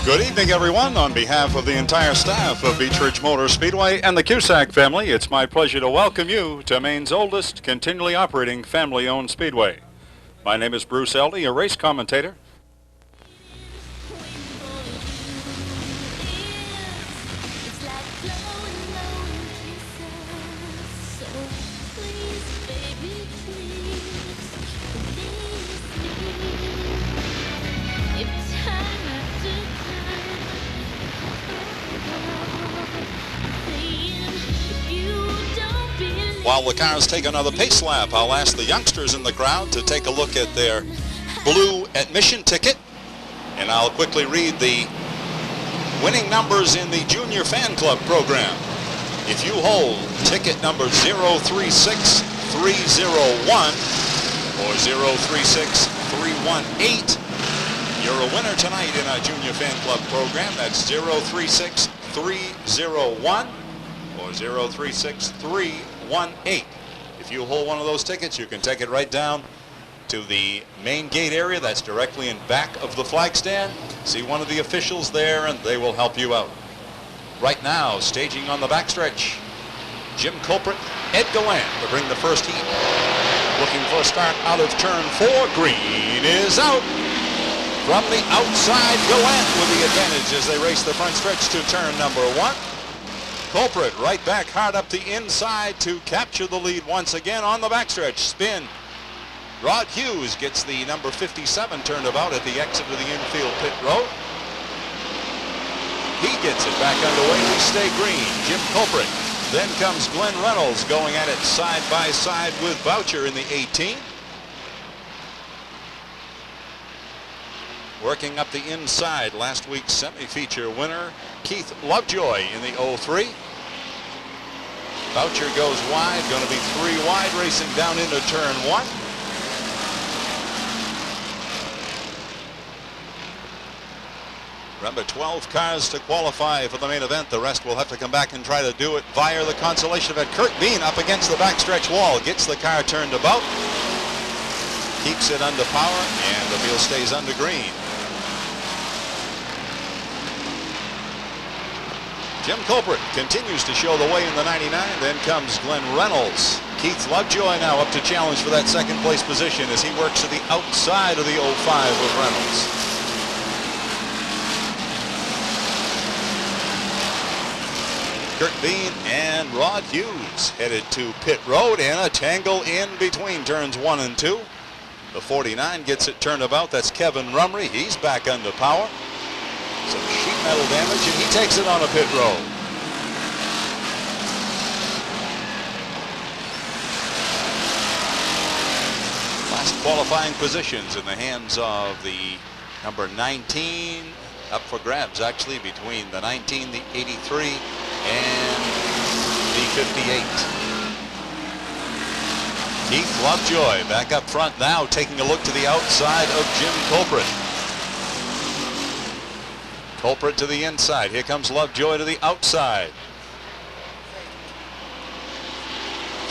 Good evening, everyone. On behalf of the entire staff of Beech Ridge Motor Speedway and the Cusack family, it's my pleasure to welcome you to Maine's oldest continually operating family-owned speedway. My name is Bruce Eldey, a race commentator. While the cars take another pace lap, I'll ask the youngsters in the crowd to take a look at their blue admission ticket, and I'll quickly read the winning numbers in the Junior Fan Club program. If you hold ticket number 036301 or 036318, you're a winner tonight in our Junior Fan Club program. That's 036301 or 036318. If you hold one of those tickets, you can take it right down to the main gate area that's directly in back of the flag stand. See one of the officials there and they will help you out. Right now, staging on the backstretch, Jim Culprit, Ed Gallant to bring the first heat. Looking for a start out of turn 4. Green is out. From the outside, Gallant with the advantage as they race the front stretch to turn number 1. Culprit right back hard up the inside to capture the lead once again on the backstretch. Spin. Rod Hughes gets the number 57 turned about at the exit of the infield pit road. He gets it back underway. We stay green. Jim Culprit. Then comes Glenn Reynolds going at it side by side with Boucher in the 18. Working up the inside, last week's semi-feature winner, Keith Lovejoy in the 03. Boucher goes wide, going to be 3 wide, racing down into turn 1. Remember, 12 cars to qualify for the main event. The rest will have to come back and try to do it via the Consolation event. Kurt Bean up against the backstretch wall, gets the car turned about, keeps it under power, and the wheel stays under green. Jim Culprit continues to show the way in the 99. Then comes Glenn Reynolds. Keith Lovejoy now up to challenge for that second place position as he works to the outside of the 05 with Reynolds. Kurt Bean and Rod Hughes headed to pit road, and a tangle in between turns 1 and 2. The 49 gets it turned about. That's Kevin Rumry. He's back under power. Some sheet metal damage, and he takes it on a pit road. Last qualifying positions in the hands of the number 19, up for grabs actually between the 19, the 83, and the 58. Keith Lovejoy back up front now, taking a look to the outside of Jim Culprit. Culprit to the inside. Here comes Lovejoy to the outside.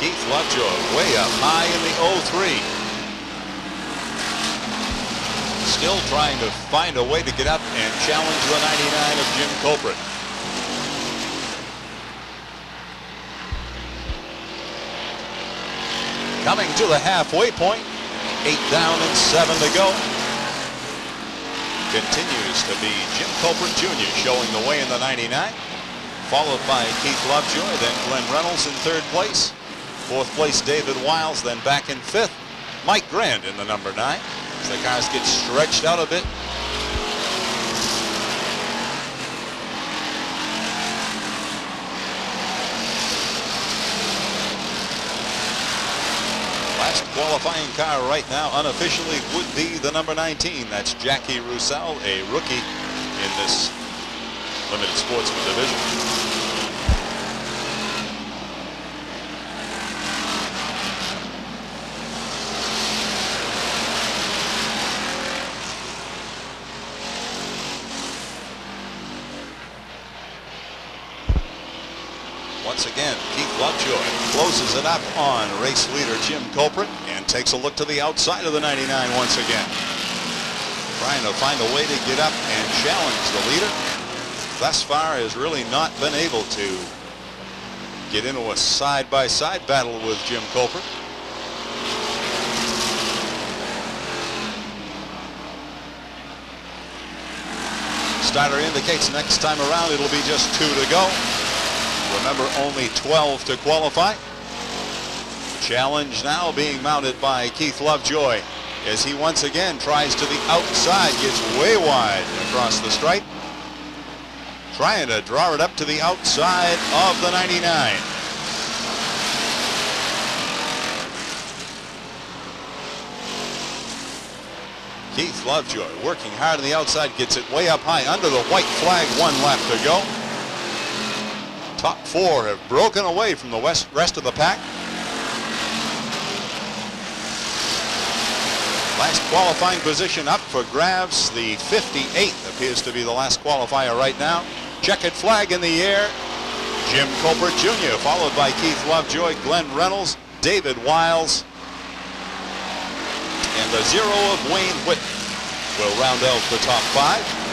Keith Lovejoy way up high in the 03. Still trying to find a way to get up and challenge the 99 of Jim Culprit. Coming to the halfway point. 8 down and 7 to go. Continues to be Jim Culprit Jr. showing the way in the 99, followed by Keith Lovejoy, then Glenn Reynolds in 3rd place. 4th place David Wiles, then back in 5th Mike Grant in the number 9. As the cars get stretched out a bit. Last qualifying car right now unofficially would be the number 19. That's Jackie Roussel, a rookie in this limited sportsman division. Once again, Keith Lovejoy closes it up on race leader Jim Culprit and takes a look to the outside of the 99 once again. trying to find a way to get up and challenge the leader. Thus far has really not been able to get into a side-by-side battle with Jim Colbert. Starter indicates next time around it'll be just 2 to go. Remember, only 12 to qualify. Challenge now being mounted by Keith Lovejoy as he once again tries to the outside, gets way wide across the stripe, trying to draw it up to the outside of the 99. Keith Lovejoy working hard on the outside, gets it way up high under the white flag. 1 lap to go. Top 4 have broken away from the rest of the pack. Last qualifying position up for grabs. The 58 appears to be the last qualifier right now. Checkered flag in the air. Jim Colbert Jr. followed by Keith Lovejoy, Glenn Reynolds, David Wiles, and the 0 of Wayne Whitten will round out the top 5.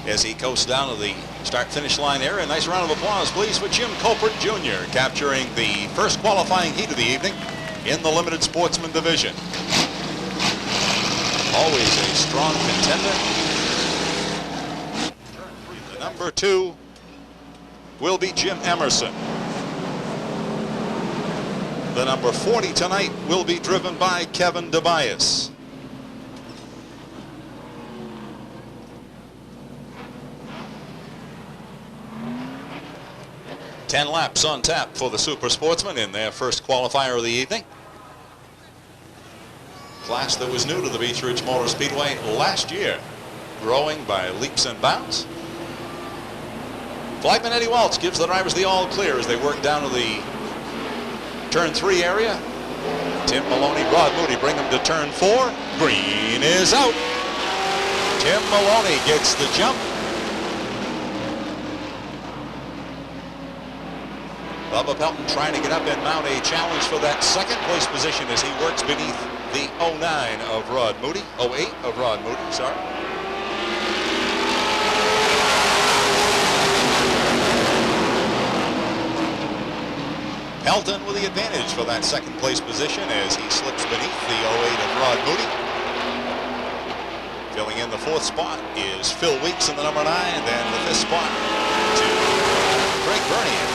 As he coasts down to the start-finish line area. Nice round of applause, please, for Jim Colbert Jr. capturing the first qualifying heat of the evening in the limited sportsman division. Always a strong contender. The number 2 will be Jim Emerson. The number 40 tonight will be driven by Kevin DeBias. 10 laps on tap for the Super Sportsman in their first qualifier of the evening. Class that was new to the Beech Ridge Motor Speedway last year, growing by leaps and bounds. Flagman Eddie Waltz gives the drivers the all clear as they work down to the turn 3 area. Tim Maloney, Rod Moody bring them to turn 4. Green is out. Tim Maloney gets the jump. Bubba Pelton trying to get up and mount a challenge for that second place position as he works beneath the 09 of Rod Moody, 08 of Rod Moody, sorry. Pelton with the advantage for that second place position as he slips beneath the 08 of Rod Moody. Filling in the 4th spot is Phil Weeks in the number 9, and then the 5th spot to Craig Bernier.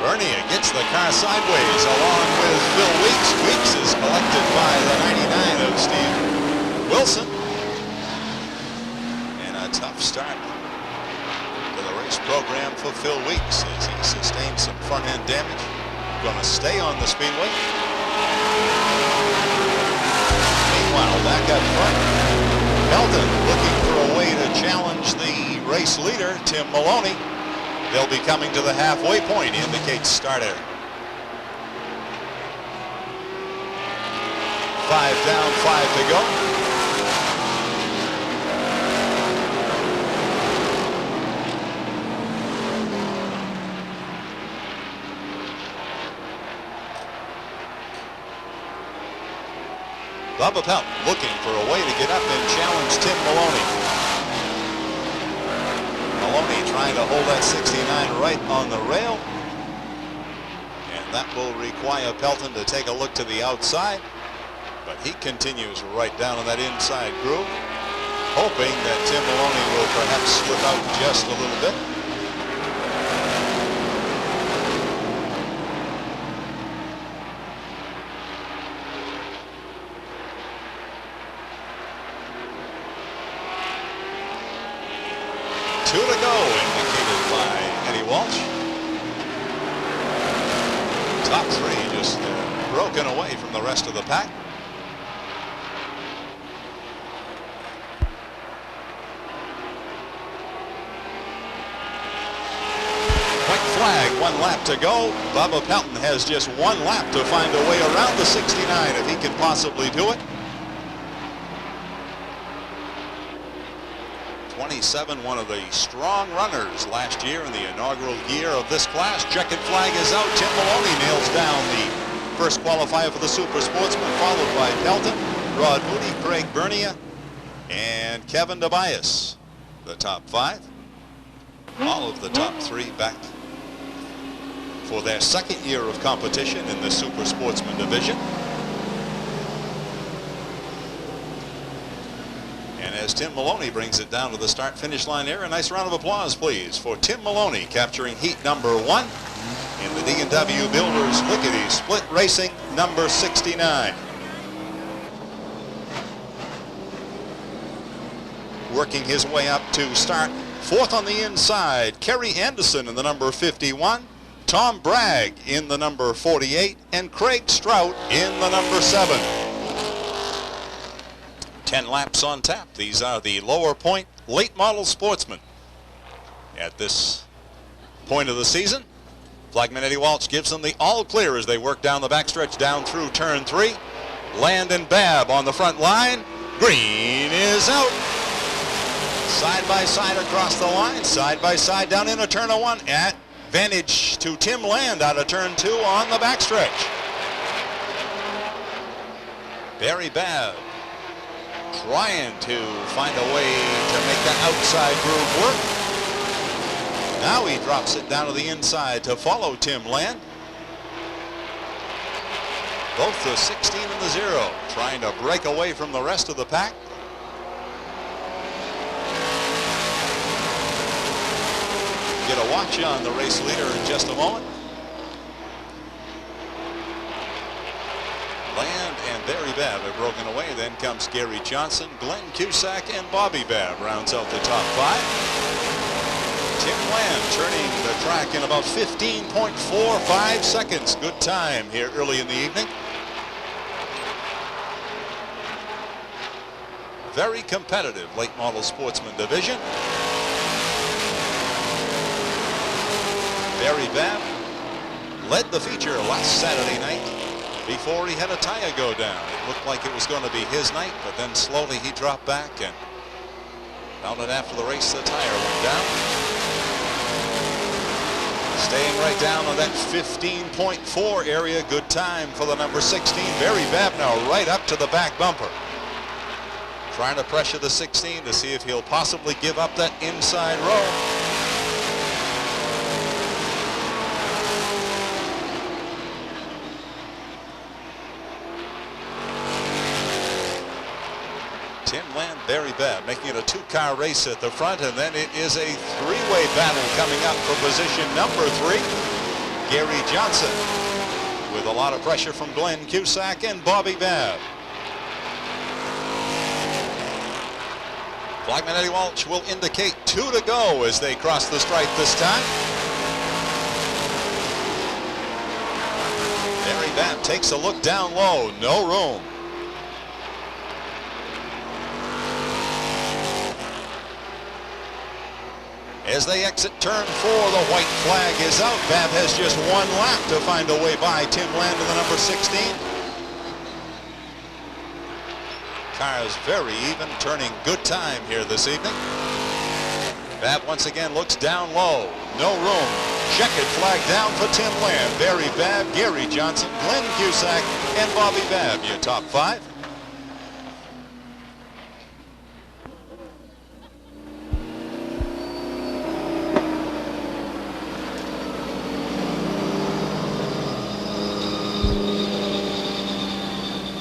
Bernier gets the car sideways along with Phil Weeks. Weeks is collected by the 99 of Steve Wilson. And a tough start to the race program for Phil Weeks as he sustained some front end damage. Going to stay on the speedway. Meanwhile, back up front, Pelton looking for a way to challenge the race leader, Tim Maloney. They'll be coming to the halfway point, indicates starter. 5 down, 5 to go. Bubba Pelton looking for a way to get up and challenge Tim Maloney. Maloney trying to hold that 69 right on the rail. And that will require Pelton to take a look to the outside. But he continues right down on that inside groove, hoping that Tim Maloney will perhaps slip out just a little bit. Two to go, indicated by Eddie Walsh. Top 3 just broken away from the rest of the pack. 1 lap to go. Bubba Pelton has just 1 lap to find a way around the 69 if he can possibly do it. 27, one of the strong runners last year in the inaugural year of this class. Checkered flag is out. Tim Maloney nails down the first qualifier for the Super Sportsman, followed by Pelton, Rod Moody, Craig Bernia, and Kevin Tobias. The top 5. All of the top 3 back for their second year of competition in the Super Sportsman division. And as Tim Maloney brings it down to the start-finish line area, a nice round of applause, please, for Tim Maloney capturing heat number 1 in the D&W Builders Lickety Split Racing number 69. Working his way up to start 4th on the inside, Kerry Anderson in the number 51, Tom Bragg in the number 48, and Craig Strout in the number 7. 10 laps on tap. These are the lower point late model sportsmen at this point of the season. Flagman Eddie Walsh gives them the all clear as they work down the backstretch down through turn 3. Land and Babb on the front line. Green is out. Side by side across the line, side by side down into turn 1. Advantage to Tim Land out of turn 2 on the backstretch. Barry Babb trying to find a way to make that outside groove work. Now he drops it down to the inside to follow Tim Land. Both the 16 and the 0 trying to break away from the rest of the pack. Get a watch on the race leader in just a moment. Land and Barry Babb have broken away. Then comes Gary Johnson, Glenn Cusack, and Bobby Babb rounds out the top 5. Tim Land turning the track in about 15.45 seconds. Good time here early in the evening. Very competitive late model sportsman division. Barry Babb led the feature last Saturday night before he had a tire go down. It looked like it was going to be his night, but then slowly he dropped back and found that after the race the tire went down. Staying right down on that 15.4 area. Good time for the number 16. Barry Babb now right up to the back bumper. Trying to pressure the 16 to see if he'll possibly give up that inside row. Tim Land, Barry Babb making it a 2-car race at the front, and then it is a 3-way battle coming up for position number 3. Gary Johnson with a lot of pressure from Glenn Cusack and Bobby Babb. Flagman Eddie Walsh will indicate 2 to go as they cross the stripe this time. Barry Babb takes a look down low, no room. As they exit turn 4, the white flag is out. Babb has just 1 lap to find a way by Tim Land in the number 16. Cars very even, turning good time here this evening. Babb once again looks down low. No room. Checkered flag down for Tim Land. Barry Babb, Gary Johnson, Glenn Cusack, and Bobby Babb, your top 5.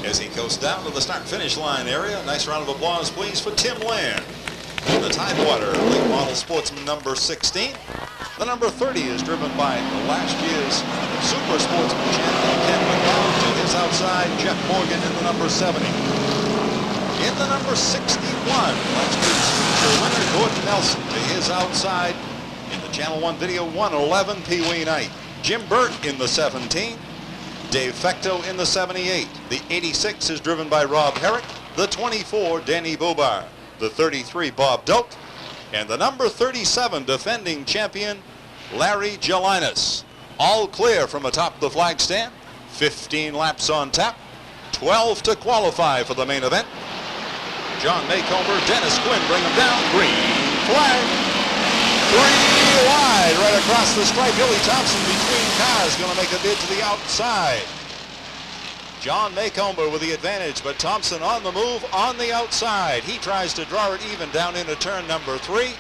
As he goes down to the start-finish line area, nice round of applause, please, for Tim Land. In the Tidewater late model sportsman number 16. The number 30 is driven by last year's Super Sportsman champion Ken McDonald. To his outside, Jeff Morgan in the number 70. In the number 61, last year's feature winner Gordon Nelson. To his outside, in the Channel One Video 111, Pee Wee Knight. Jim Burt in the 17. Dave Fecto in the 78. The 86 is driven by Rob Herrick. The 24, Danny Bobar. The 33, Bob Doak. And the number 37, defending champion, Larry Gelinas. all clear from atop the flag stand. 15 laps on tap. 12 to qualify for the main event. John Maycomber, Dennis Quinn bring them down. Green flag. 3 wide right across the stripe. Billy Thompson between cars going to make a bid to the outside. John Maycomber with the advantage, but Thompson on the move on the outside. He tries to draw it even down into turn number 3.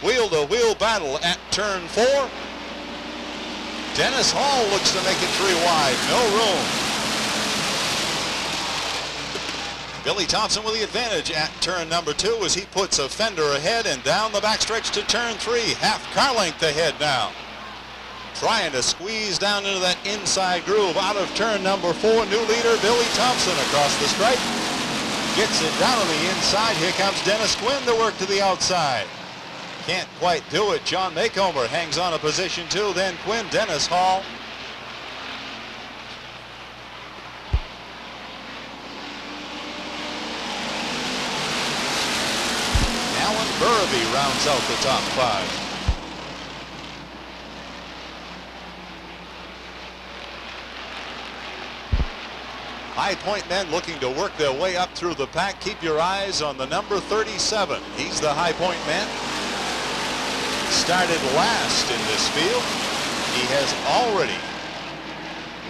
Wheel-to-wheel battle at turn 4. Dennis Hall looks to make it 3 wide. No room. Billy Thompson with the advantage at turn number 2 as he puts a fender ahead and down the backstretch to turn 3. Half car length ahead now. Trying to squeeze down into that inside groove out of turn number 4. New leader Billy Thompson across the stripe. Gets it down on the inside. Here comes Dennis Quinn to work to the outside. Can't quite do it. John Maycomber hangs on a position 2. Then Quinn, Dennis Hall. Alan Burby rounds out the top 5. High Point men looking to work their way up through the pack. Keep your eyes on the number 37. He's the High Point man. Started last in this field. He has already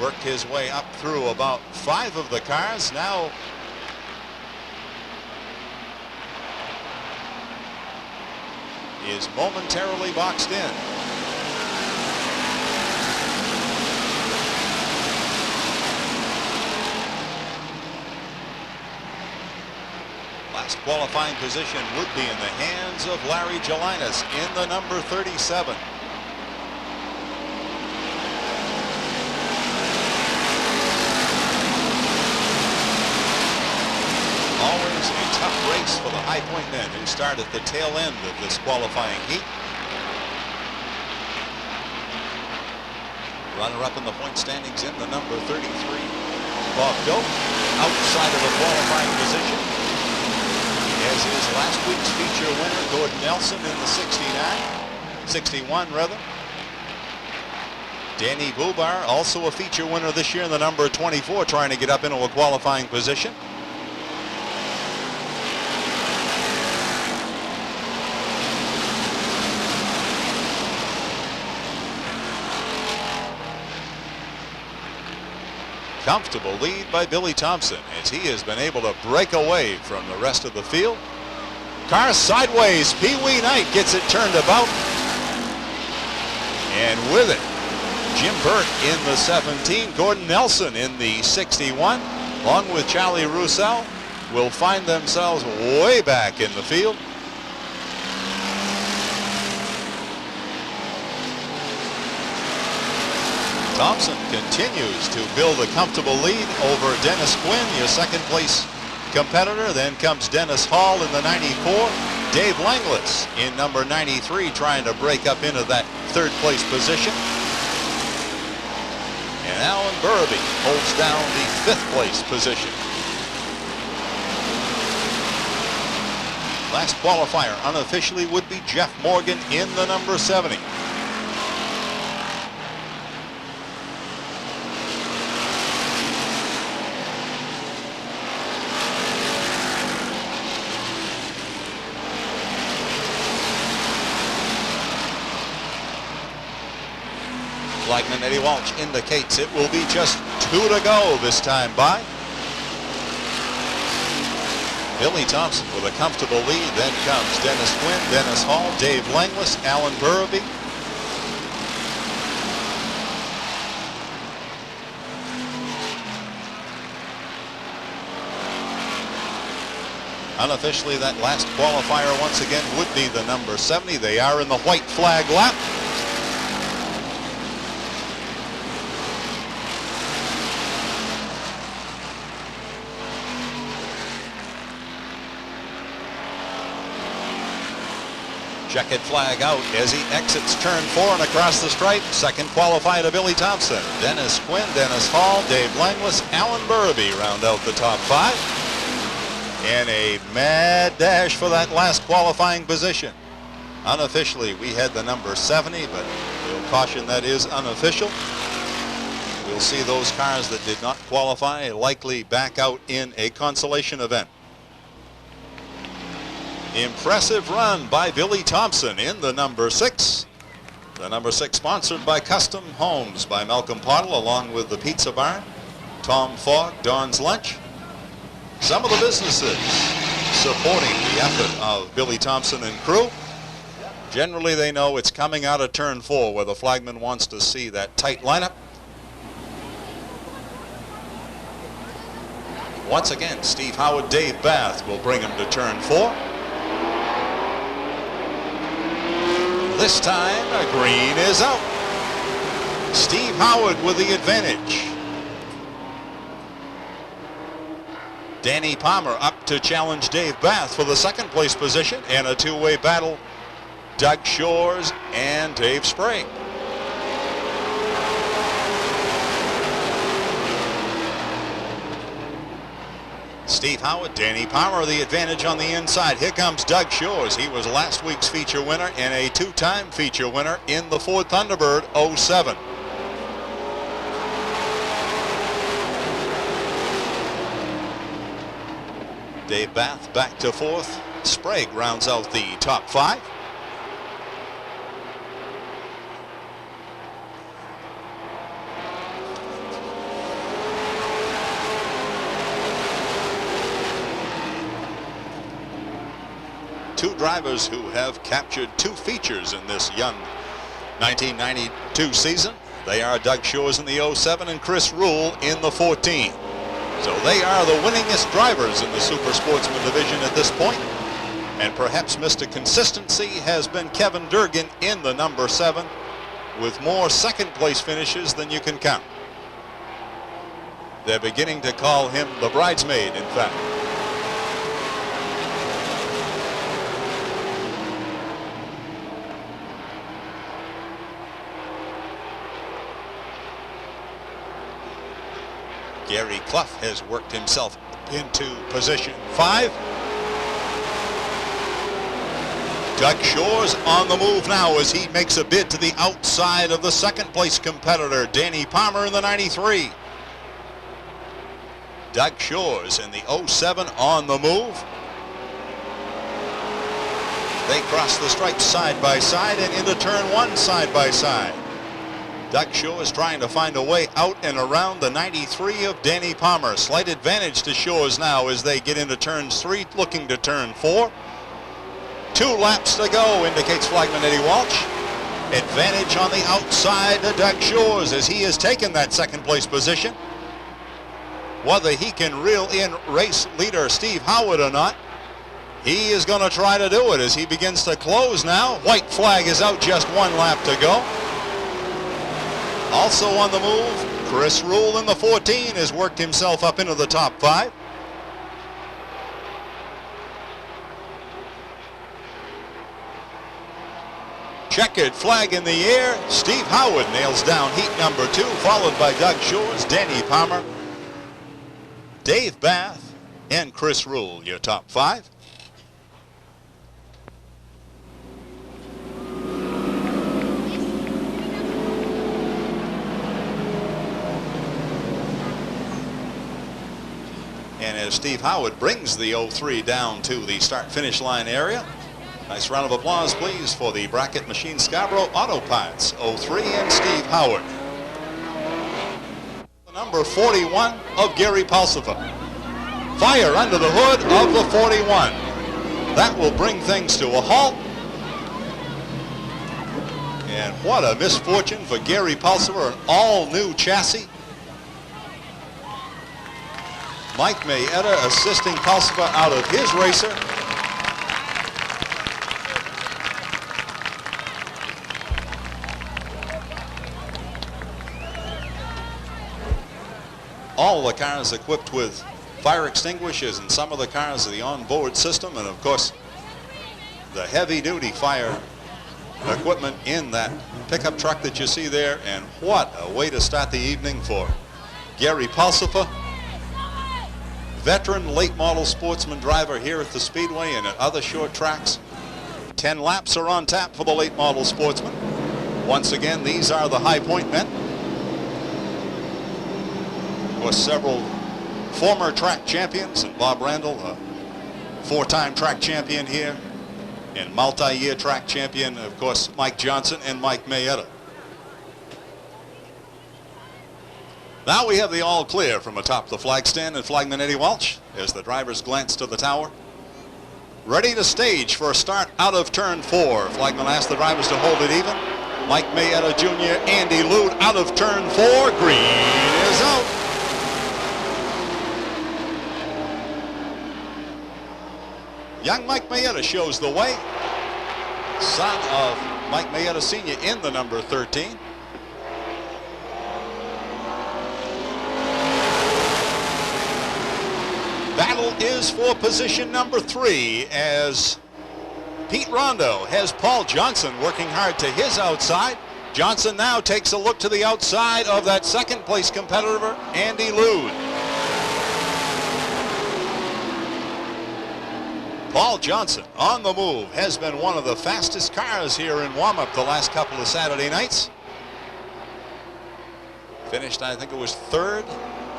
worked his way up through about 5 of the cars. Now is momentarily boxed in. Last qualifying position would be in the hands of Larry Gelinas in the number 37. Always a tough race for the High Point men who start at the tail end of this qualifying heat. Runner-up in the point standings in the number 33. Bob Doak outside of the qualifying position, as is last week's feature winner Gordon Nelson in the 61 rather. Danny Bubar, also a feature winner this year in the number 24, trying to get up into a qualifying position. Comfortable lead by Billy Thompson as he has been able to break away from the rest of the field. Car sideways. Pee Wee Knight gets it turned about. And with it, Jim Burt in the 17. Gordon Nelson in the 61, along with Charlie Roussel, will find themselves way back in the field. Thompson continues to build a comfortable lead over Dennis Quinn, your second place competitor. Then comes Dennis Hall in the 94. Dave Langlis in number 93 trying to break up into that third place position. And Alan Burby holds down the 5th place position. Last qualifier unofficially would be Jeff Morgan in the number 70. Flagman Eddie Walsh indicates it will be just 2 to go this time by. Billy Thompson with a comfortable lead. Then comes Dennis Quinn, Dennis Hall, Dave Langlis, Alan Burby. Unofficially, that last qualifier once again would be the number 70. They are in the white flag lap. Checkered flag out as he exits turn 4 and across the stripe. Second qualifier to Billy Thompson. Dennis Quinn, Dennis Hall, Dave Langlis, Alan Burby round out the top 5. And a mad dash for that last qualifying position. Unofficially, we had the number 70, but we'll caution that is unofficial. We'll see those cars that did not qualify likely back out in a consolation event. Impressive run by Billy Thompson in the number 6. The number 6 sponsored by Custom Homes by Malcolm Pottle, along with the Pizza Barn, Tom Fogg, Don's Lunch. Some of the businesses supporting the effort of Billy Thompson and crew. Generally, they know it's coming out of turn 4 where the flagman wants to see that tight lineup. Once again, Steve Howard, Dave Bath will bring him to turn 4. This time, a green is out. Steve Howard with the advantage. Danny Palmer up to challenge Dave Bath for the second place position, and a two-way battle, Doug Shores and Dave Sprague. Steve Howard, Danny Palmer, the advantage on the inside. Here comes Doug Shores. He was last week's feature winner and a two-time feature winner in the Ford Thunderbird 07. Dave Bath back to 4th. Sprague rounds out the top 5. Two drivers who have captured 2 features in this young 1992 season. They are Doug Shores in the 07 and Chris Rule in the 14. So they are the winningest drivers in the Super Sportsman division at this point. And perhaps Mr. Consistency has been Kevin Durgan in the number 7 with more second place finishes than you can count. They're beginning to call him the bridesmaid, in fact. Gary Clough has worked himself into position 5. Doug Shores on the move now as he makes a bid to the outside of the second place competitor, Danny Palmer in the 93. Doug Shores in the 07 on the move. They cross the stripes side by side and into turn 1 side by side. Doug Shores trying to find a way out and around the 93 of Danny Palmer. Slight advantage to Shores now as they get into turns 3, looking to turn 4. 2 laps to go, indicates flagman Eddie Walsh. Advantage on the outside to Doug Shores as he has taken that second place position. Whether he can reel in race leader Steve Howard or not, he is going to try to do it as he begins to close now. White flag is out, just 1 lap to go. Also on the move, Chris Rule in the 14 has worked himself up into the top 5. Checkered flag in the air. Steve Howard nails down heat number 2, followed by Doug Shores, Danny Palmer, Dave Bath, and Chris Rule, your top 5. And as Steve Howard brings the 03 down to the start-finish line area, nice round of applause, please, for the Bracket Machine Scarborough Auto Parts 03 and Steve Howard. The number 41 of Gary Pulsifer. Fire under the hood of the 41. That will bring things to a halt. And what a misfortune for Gary Pulsifer, an all-new chassis. Mike Mayetta assisting Pulsifer out of his racer. All the cars equipped with fire extinguishers, and some of the cars are the onboard system, and of course the heavy-duty fire equipment in that pickup truck that you see there. And what a way to start the evening for Gary Pulsifer. Veteran late model sportsman driver here at the Speedway and at other short tracks. 10 laps are on tap for the late model sportsman. Once again, these are the High Point men. Of course, several former track champions, and Bob Randall, a four-time track champion here, and multi-year track champion, of course, Mike Johnson and Mike Mayetta. Now we have the all clear from atop the flag stand and flagman Eddie Welch as the drivers glance to the tower. Ready to stage for a start out of turn 4. Flagman asks the drivers to hold it even. Mike Mayetta Jr., Andy Lude out of turn 4. Green is out. Young Mike Mayetta shows the way. Son of Mike Mayetta Sr. in the number 13. Battle is for position number 3 as Pete Rondo has Paul Johnson working hard to his outside. Johnson now takes a look to the outside of that second place competitor, Andy Lude. Paul Johnson on the move, has been one of the fastest cars here in warm-up the last couple of Saturday nights. Finished, I think it was 3rd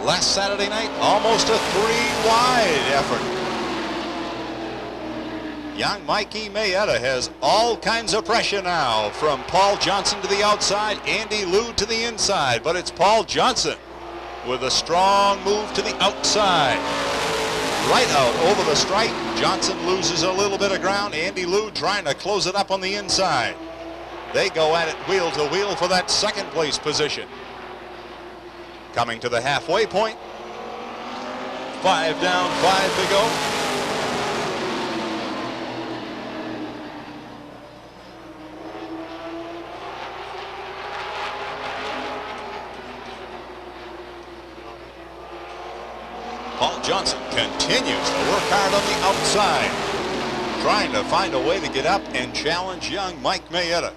last Saturday night, almost a 3-wide effort. Young Mikey Mayetta has all kinds of pressure now, from Paul Johnson to the outside, Andy Lude to the inside, but it's Paul Johnson with a strong move to the outside. Right out over the stripe, Johnson loses a little bit of ground. Andy Lude trying to close it up on the inside. They go at it wheel to wheel for that second place position. Coming to the halfway point. 5 down, 5 to go. Paul Johnson continues to work hard on the outside, trying to find a way to get up and challenge young Mike Mayetta.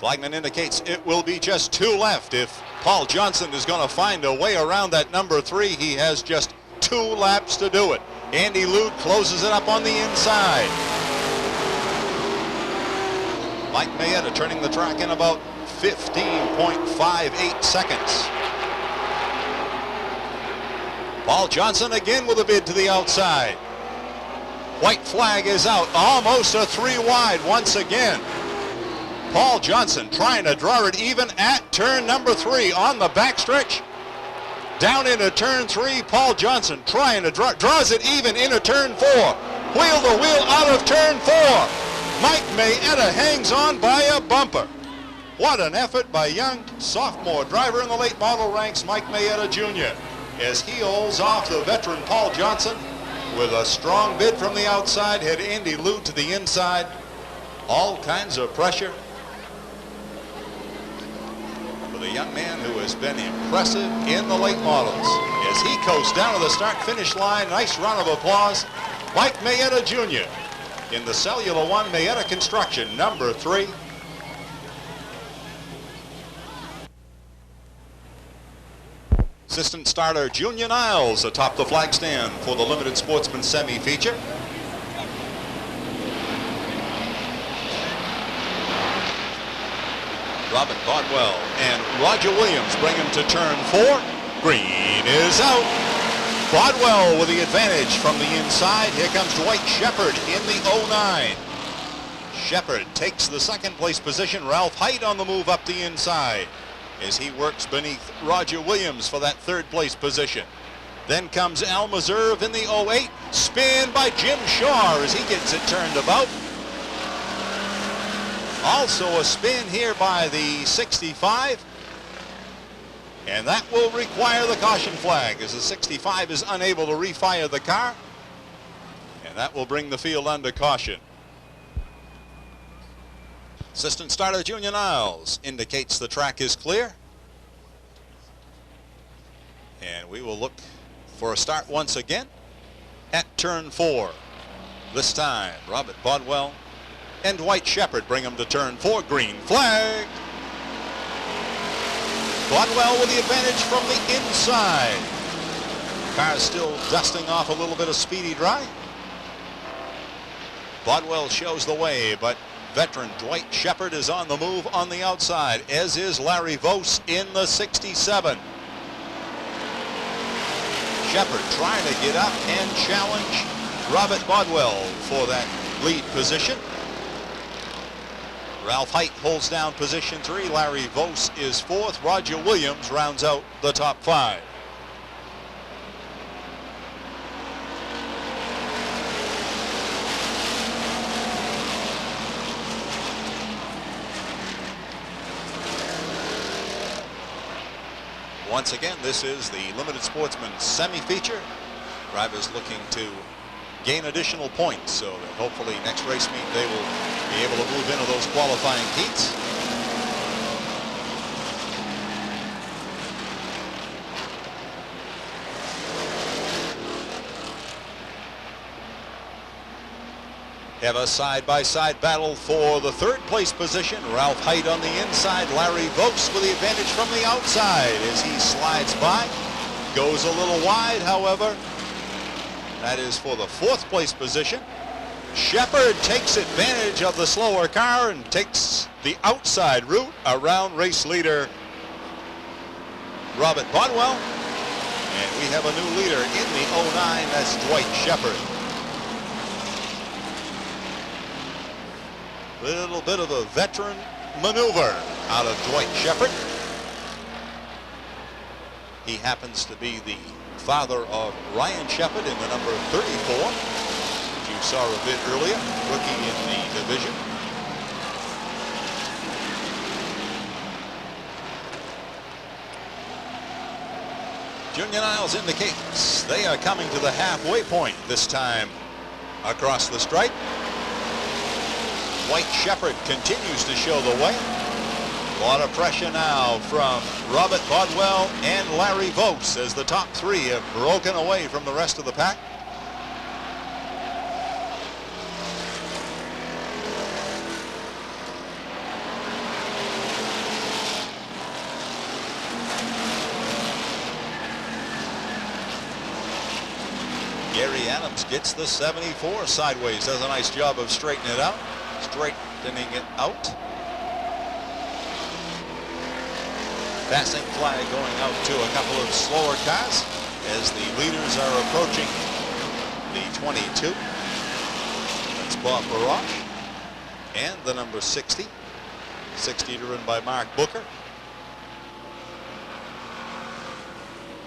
Flagman indicates it will be just 2 left. If Paul Johnson is going to find a way around that number 3, he has just 2 laps to do it. Andy Lude closes it up on the inside. Mike Mayetta turning the track in about 15.58 seconds. Paul Johnson again with a bid to the outside. White flag is out, almost a 3-wide once again. Paul Johnson trying to draw it even at turn number 3 on the backstretch. Down into turn 3, Paul Johnson trying to draws it even into turn 4. Wheel to wheel out of turn 4. Mike Mayetta hangs on by a bumper. What an effort by young sophomore driver in the late model ranks, Mike Mayetta Jr., as he holds off the veteran Paul Johnson with a strong bid from the outside, had Andy Lude to the inside. All kinds of pressure for the young man who has been impressive in the late models. As he coasts down to the start-finish line, nice round of applause. Mike Mayetta Jr. in the Cellular One Mayetta Construction, number 3. Assistant starter Junior Niles atop the flag stand for the Limited Sportsman semi-feature. Robert Bodwell and Roger Williams bring him to turn 4. Green is out. Bodwell with the advantage from the inside. Here comes Dwight Shepard in the 09. Shepard takes the second place position. Ralph Height on the move up the inside as he works beneath Roger Williams for that third place position. Then comes Al Meserve in the 08. Spin by Jim Shaw as he gets it turned about. Also a spin here by the 65. And that will require the caution flag as the 65 is unable to refire the car. And that will bring the field under caution. Assistant starter Junior Niles indicates the track is clear. And we will look for a start once again at turn 4. This time, Robert Bodwell and Dwight Shepard bring him to turn 4. Green flag. Bodwell with the advantage from the inside. Car still dusting off a little bit of speedy dry. Bodwell shows the way, but veteran Dwight Shepard is on the move on the outside, as is Larry Vos in the 67. Shepard trying to get up and challenge Robert Bodwell for that lead position. Ralph Height holds down position 3. Larry Vos is 4th. Roger Williams rounds out the top 5. Once again, this is the Limited Sportsman semi-feature. Drivers looking to gain additional points, so that hopefully next race meet they will be able to move into those qualifying heats. Have a side-by-side battle for the 3rd place position. Ralph Height on the inside. Larry Vos with the advantage from the outside as he slides by. Goes a little wide, however. That is for the 4th place position. Shepard takes advantage of the slower car and takes the outside route around race leader Robert Bodwell. And we have a new leader in the 09. That's Dwight Shepard. Little bit of a veteran maneuver out of Dwight Shepard. He happens to be the father of Ryan Shepard in the number 34, which you saw a bit earlier, rookie in the division. Junior Niles indicates they are coming to the halfway point this time across the stripe. Dwight Shepard continues to show the way. A lot of pressure now from Robert Bodwell and Larry Vos as the top 3 have broken away from the rest of the pack. Gary Adams gets the 74 sideways, does a nice job of straightening it out. Straightening it out. Passing flag going out to a couple of slower cars as the leaders are approaching the 22. That's Bob Barash and the number 60. 60 driven by Mark Booker.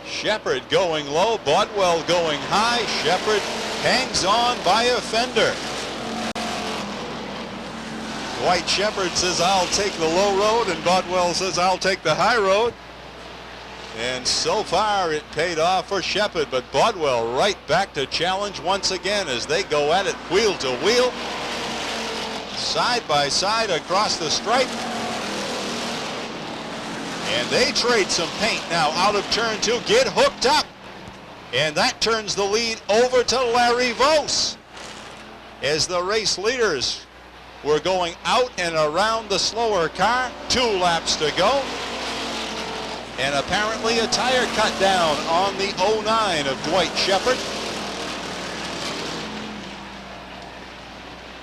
Shepard going low, Bodwell going high. Shepard hangs on by a fender. Dwight Shepard says, I'll take the low road, and Bodwell says, I'll take the high road. And so far it paid off for Shepard, but Bodwell right back to challenge once again as they go at it wheel to wheel, side by side across the stripe. And they trade some paint now out of turn 2, get hooked up. And that turns the lead over to Larry Vos as the race leaders were going out and around the slower car. 2 laps to go. And apparently a tire cut down on the 09 of Dwight Shepard.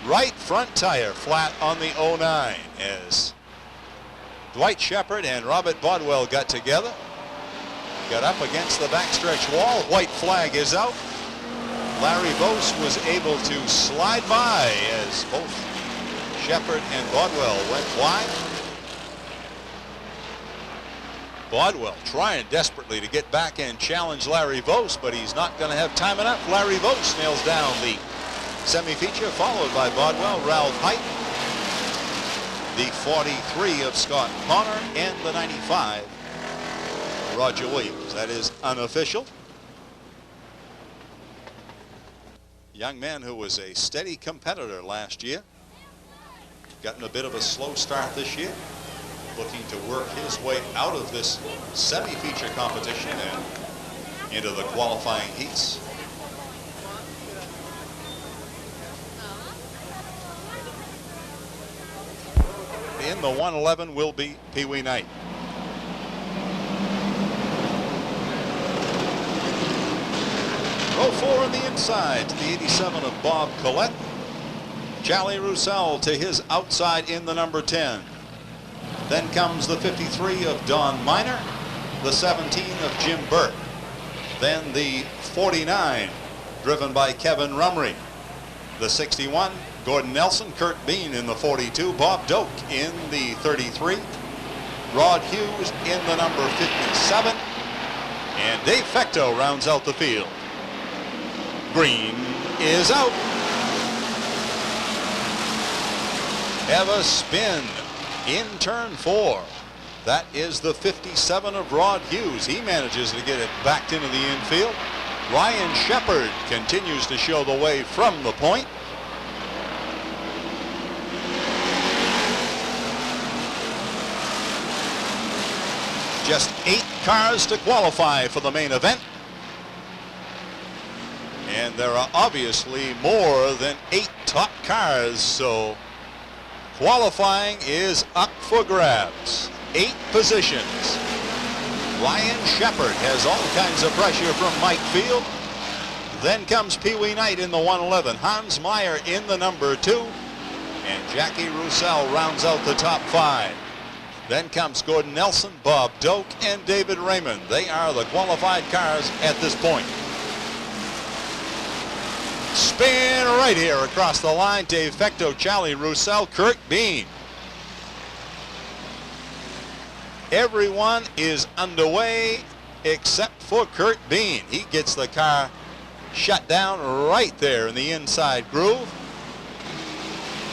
Right front tire flat on the 09 as Dwight Shepard and Robert Bodwell got together. Got up against the backstretch wall. White flag is out. Larry Vos was able to slide by as both Shepard and Bodwell went wide. Bodwell trying desperately to get back and challenge Larry Vos, but he's not going to have time enough. Larry Vos nails down the semi-feature, followed by Bodwell. Ralph Height, the 43 of Scott Connor, and the 95 Roger Williams. That is unofficial. Young man who was a steady competitor last year. Gotten a bit of a slow start this year. Looking to work his way out of this semi-feature competition and into the qualifying heats. In the 111 will be Pee Wee Knight. 4 on the inside to the 87 of Bob Collette. Charlie Roussel to his outside in the number 10. Then comes the 53 of Don Miner, the 17 of Jim Burke. Then the 49, driven by Kevin Rumry. The 61, Gordon Nelson, Kurt Bean in the 42, Bob Doak in the 33, Rod Hughes in the number 57, and Dave Fecto rounds out the field. Green is out. Have a spin in turn 4. That is the 57 of Rod Hughes. He manages to get it backed into the infield. Ryan Shepard continues to show the way from the point. Just 8 cars to qualify for the main event. And there are obviously more than 8 top cars, so qualifying is up for grabs. 8 positions. Ryan Shepard has all kinds of pressure from Mike Field. Then comes Pee Wee Knight in the 111. Hans Meyer in the number 2. And Jackie Roussel rounds out the top 5. Then comes Gordon Nelson, Bob Doak, and David Raymond. They are the qualified cars at this point. Spin right here across the line. Dave Fecto, Charlie Roussel, Kurt Bean. Everyone is underway except for Kurt Bean. He gets the car shut down right there in the inside groove.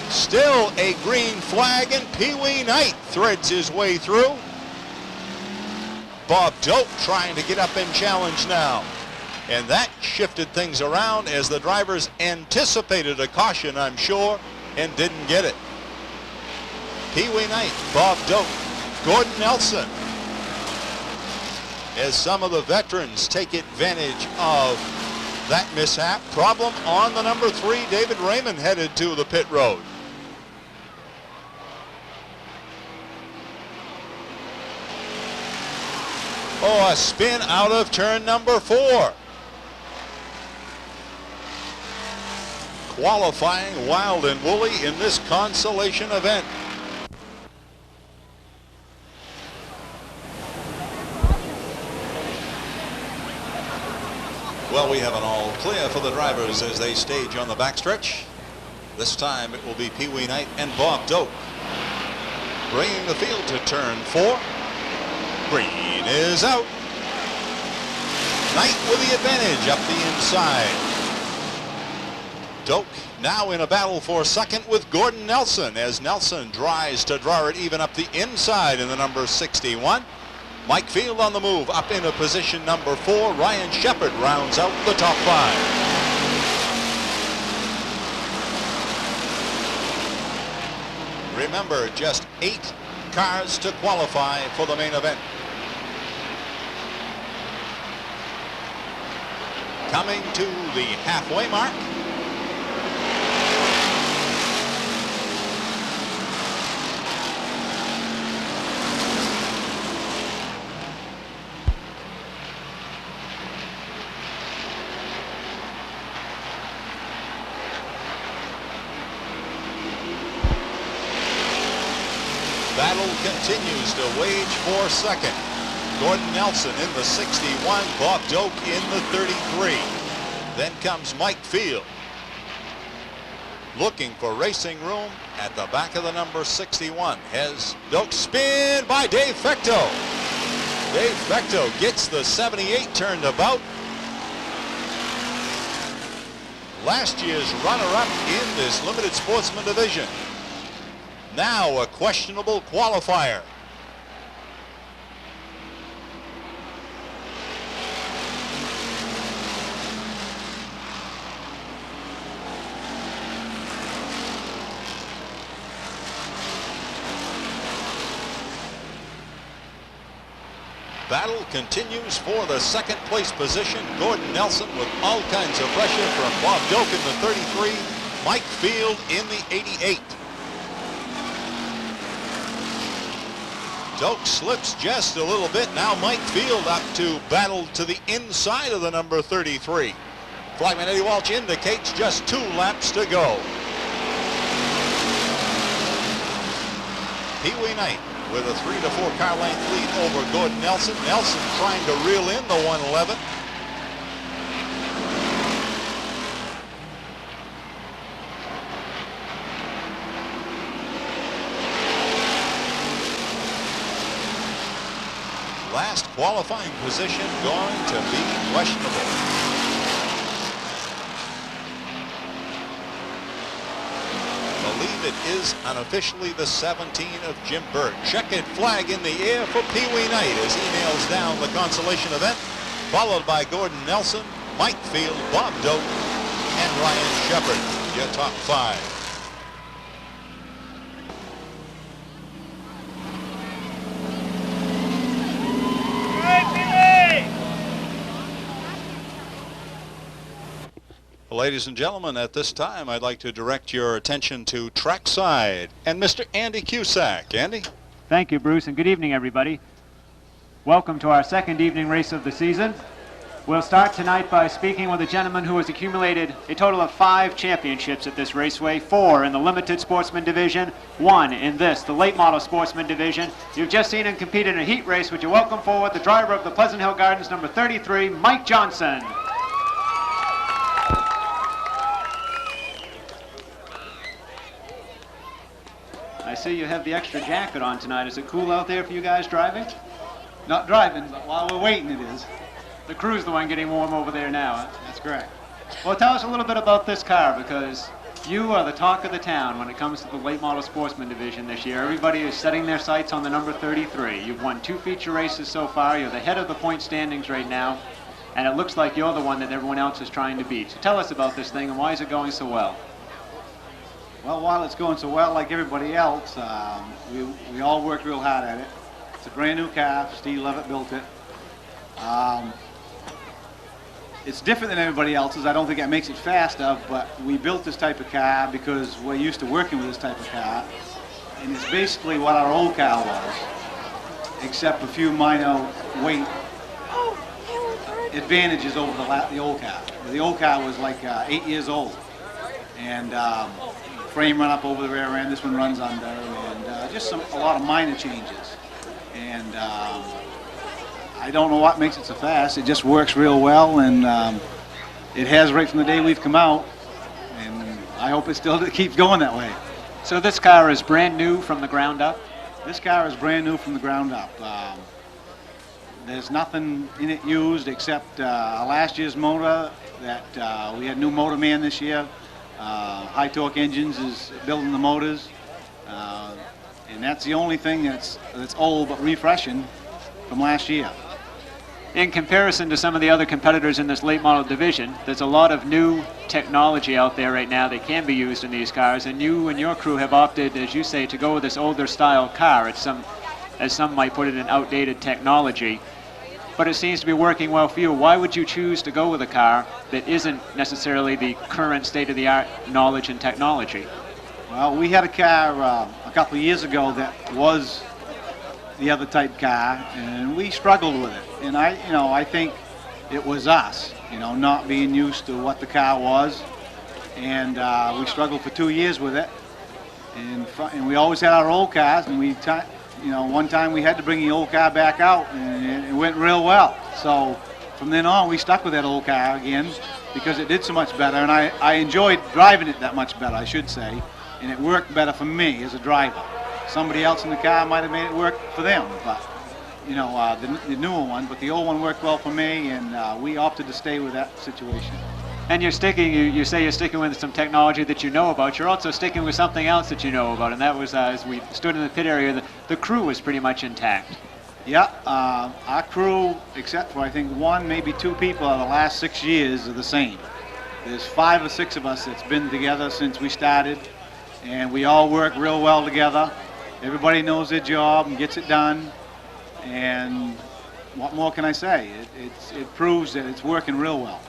Still a green flag, and Pee Wee Knight threads his way through. Bob Doak trying to get up and challenge now. And that shifted things around as the drivers anticipated a caution, I'm sure, and didn't get it. Pee Wee Knight, Bob Doak, Gordon Nelson, as some of the veterans take advantage of that mishap. Problem on the number 3, David Raymond headed to the pit road. Oh, a spin out of turn number 4. Qualifying wild and woolly in this consolation event. Well, we have an all clear for the drivers as they stage on the backstretch. This time it will be Pee Wee Knight and Bob Doak bringing the field to turn 4. Green is out. Knight with the advantage up the inside. Doak now in a battle for second with Gordon Nelson as Nelson tries to draw it even up the inside in the number 61. Mike Field on the move up into position number 4. Ryan Shepard rounds out the top 5. Remember, just 8 cars to qualify for the main event. Coming to the halfway mark. Battle continues to wage for second. Gordon Nelson in the 61, Bob Doak in the 33. Then comes Mike Field, looking for racing room at the back of the number 61. Has Doak spin by Dave Fecto. Dave Fecto gets the 78 turned about. Last year's runner-up in this limited sportsman division. Now a questionable qualifier. Battle continues for the second place position. Gordon Nelson with all kinds of pressure from Bob Doak in the 33, Mike Field in the 88. Doak slips just a little bit. Now Mike Field up to battle to the inside of the number 33. Flagman Eddie Walsh indicates just 2 laps to go. Pee Wee Knight with a 3 to 4 car length lead over Gordon Nelson. Nelson trying to reel in the 111. Last qualifying position going to be questionable. I believe it is unofficially the 17 of Jim Burke. Checkered flag in the air for Pee Wee Knight as he nails down the Consolation event, followed by Gordon Nelson, Mike Field, Bob Doak, and Ryan Shepard. Your top 5. Ladies and gentlemen, at this time, I'd like to direct your attention to trackside and Mr. Andy Cusack. Andy? Thank you, Bruce, and good evening, everybody. Welcome to our second evening race of the season. We'll start tonight by speaking with a gentleman who has accumulated a total of 5 championships at this raceway, 4 in the limited sportsman division, 1 in the late model sportsman division. You've just seen him compete in a heat race. Would you welcome forward the driver of the Pleasant Hill Gardens, number 33, Mike Johnson. I see you have the extra jacket on tonight. Is it cool out there for you guys driving? Not driving, but while we're waiting it is. The crew's the one getting warm over there now, huh? That's correct. Well, tell us a little bit about this car, because you are the talk of the town when it comes to the late model sportsman division this year. Everybody is setting their sights on the number 33. You've won 2 feature races so far. You're the head of the point standings right now, and it looks like you're the one that everyone else is trying to beat. So tell us about this thing and why is it going so well? Well, while it's going so well, like everybody else, we all work real hard at it. It's a brand new car. Steve Levitt built it. It's different than everybody else's. I don't think that makes it faster, but we built this type of car because we're used to working with this type of car. And it's basically what our old car was, except a few minor weight advantages over the old car. The old car was like 8 years old. And frame run up over the rear end. This one runs under, and just a lot of minor changes. And I don't know what makes it so fast. It just works real well, and it has right from the day we've come out. And I hope it still keeps going that way. So this car is brand new from the ground up? This car is brand new from the ground up. There's nothing in it used except last year's motor that we had new motor man this year. High Torque Engines is building the motors, and that's the only thing that's old but refreshing from last year. In comparison to some of the other competitors in this late model division, there's a lot of new technology out there right now that can be used in these cars, and you and your crew have opted, as you say, to go with this older style car. It's as some might put it, an outdated technology. But it seems to be working well for you. Why would you choose to go with a car that isn't necessarily the current state-of-the-art knowledge and technology? Well, we had a car a couple of years ago that was the other type car, and we struggled with it. And I think it was us, not being used to what the car was, and we struggled for 2 years with it. And we always had our old cars, and one time we had to bring the old car back out, and it went real well. So from then on, we stuck with that old car again because it did so much better, and I enjoyed driving it that much better, I should say, and it worked better for me as a driver. Somebody else in the car might have made it work for them, but the newer one, but the old one worked well for me, and we opted to stay with that situation. And you're sticking, you say you're sticking with some technology that you know about. You're also sticking with something else that you know about, and that was, as we stood in the pit area, the crew was pretty much intact. Yeah, our crew, except for I think 1, maybe 2 people in the last 6 years, are the same. There's 5 or 6 of us that's been together since we started, and we all work real well together. Everybody knows their job and gets it done, and what more can I say? It proves that it's working real well.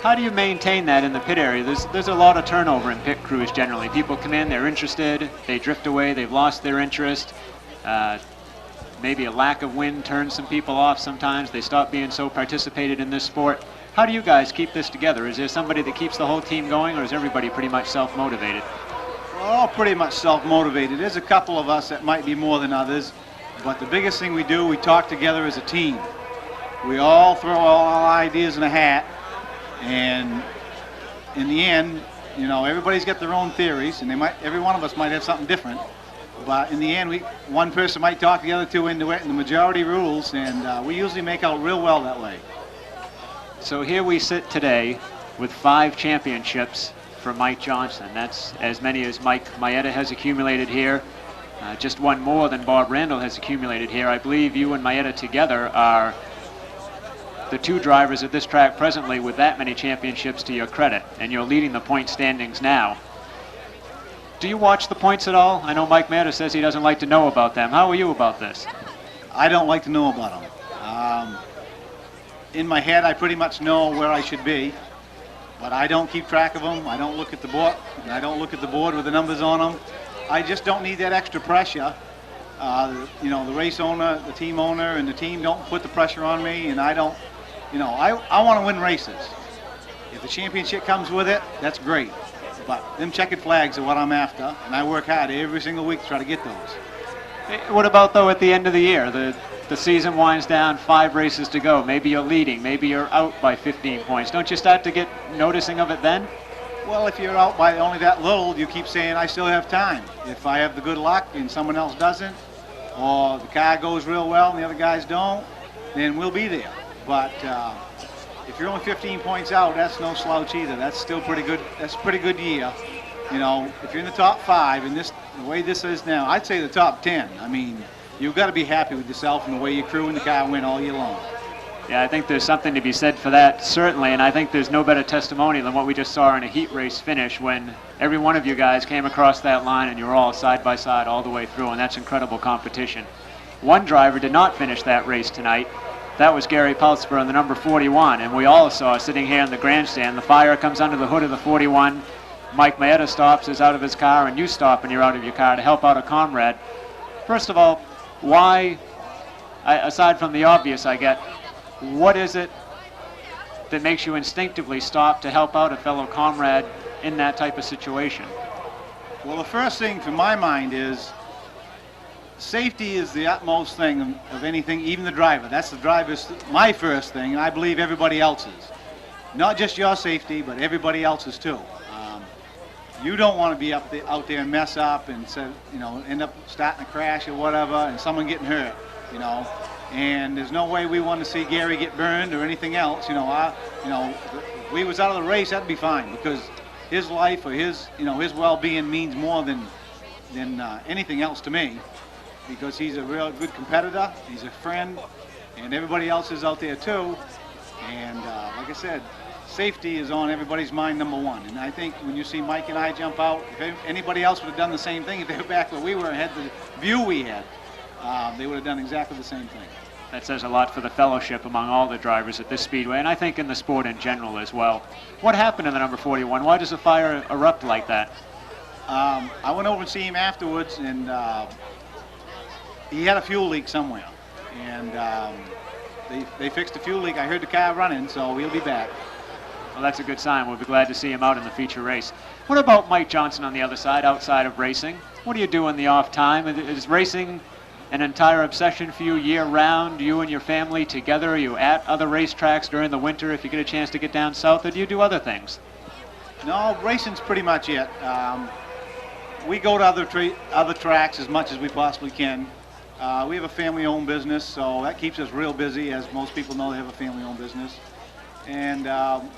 How do you maintain that in the pit area? There's a lot of turnover in pit crews generally. People come in, they're interested, they drift away, they've lost their interest. Maybe a lack of wind turns some people off sometimes. They stop being so participated in this sport. How do you guys keep this together? Is there somebody that keeps the whole team going, or is everybody pretty much self-motivated? We're all pretty much self-motivated. There's a couple of us that might be more than others, but the biggest thing we do, we talk together as a team. We all throw all our ideas in a hat, and in the end, you know, everybody's got their own theories, and every one of us might have something different. But in the end, one person might talk the other two into it, and the majority rules, and we usually make out real well that way. So here we sit today with 5 championships for Mike Johnson. That's as many as Mike Maeda has accumulated here. Just one more than Bob Randall has accumulated here. I believe you and Maeda together are the 2 drivers at this track presently with that many championships to your credit, and you're leading the point standings now. Do you watch the points at all? I know Mike Maeda says he doesn't like to know about them. How are you about this? I don't like to know about them. In my head, I pretty much know where I should be, but I don't keep track of them. I don't look at the book, and I don't look at the board with the numbers on them. I just don't need that extra pressure. You know, the race owner, the team owner, and the team don't put the pressure on me, and I don't, you know, I want to win races. If the championship comes with it, that's great. But them checkered flags are what I'm after, and I work hard every single week to try to get those. What about, though, at the end of the year? The season winds down, 5 races to go. Maybe you're leading. Maybe you're out by 15 points. Don't you start to get noticing of it then? Well, if you're out by only that little, you keep saying, I still have time. If I have the good luck and someone else doesn't, or the car goes real well and the other guys don't, then we'll be there. But if you're only 15 points out, that's no slouch either. That's still pretty good. That's a pretty good year. You know, if you're in the top 5, and the way this is now, I'd say the top 10. I mean, you've got to be happy with yourself and the way your crew and the car win all year long. Yeah, I think there's something to be said for that, certainly, and I think there's no better testimony than what we just saw in a heat race finish when every one of you guys came across that line and you were all side by side all the way through, and that's incredible competition. One driver did not finish that race tonight. That was Gary Peltzber in the number 41, and we all saw sitting here in the grandstand, the fire comes under the hood of the 41. Mike Maeda stops, is out of his car, and you stop and you're out of your car to help out a comrade. First of all, why, aside from the obvious I get, what is it that makes you instinctively stop to help out a fellow comrade in that type of situation? Well, the first thing from my mind is safety is the utmost thing of anything, even the driver. That's the driver's, my first thing, and I believe everybody else's. Not just your safety, but everybody else's too. You don't want to be out there and mess up and end up starting a crash or whatever, and someone getting hurt, you know. And there's no way we want to see Gary get burned or anything else. If we was out of the race, that'd be fine, because his life or his well-being means more than anything else to me, because he's a real good competitor, he's a friend, and everybody else is out there too. And like I said, safety is on everybody's mind, number 1. And I think when you see Mike and I jump out, if anybody else would have done the same thing, if they were back where we were and had the view we had, they would have done exactly the same thing. That says a lot for the fellowship among all the drivers at this speedway, and I think in the sport in general as well. What happened in the number 41? Why does the fire erupt like that? I went over and see him afterwards, and he had a fuel leak somewhere. And they fixed the fuel leak. I heard the car running, so he'll be back. Well, that's a good sign. We'll be glad to see him out in the feature race. What about Mike Johnson on the other side, outside of racing? What do you do in the off time? Is racing an entire obsession for you year-round, you and your family together? Are you at other racetracks during the winter if you get a chance to get down south, or do you do other things? No, racing's pretty much it. We go to other tracks as much as we possibly can. We have a family-owned business, so that keeps us real busy. As most people know, they have a family-owned business. And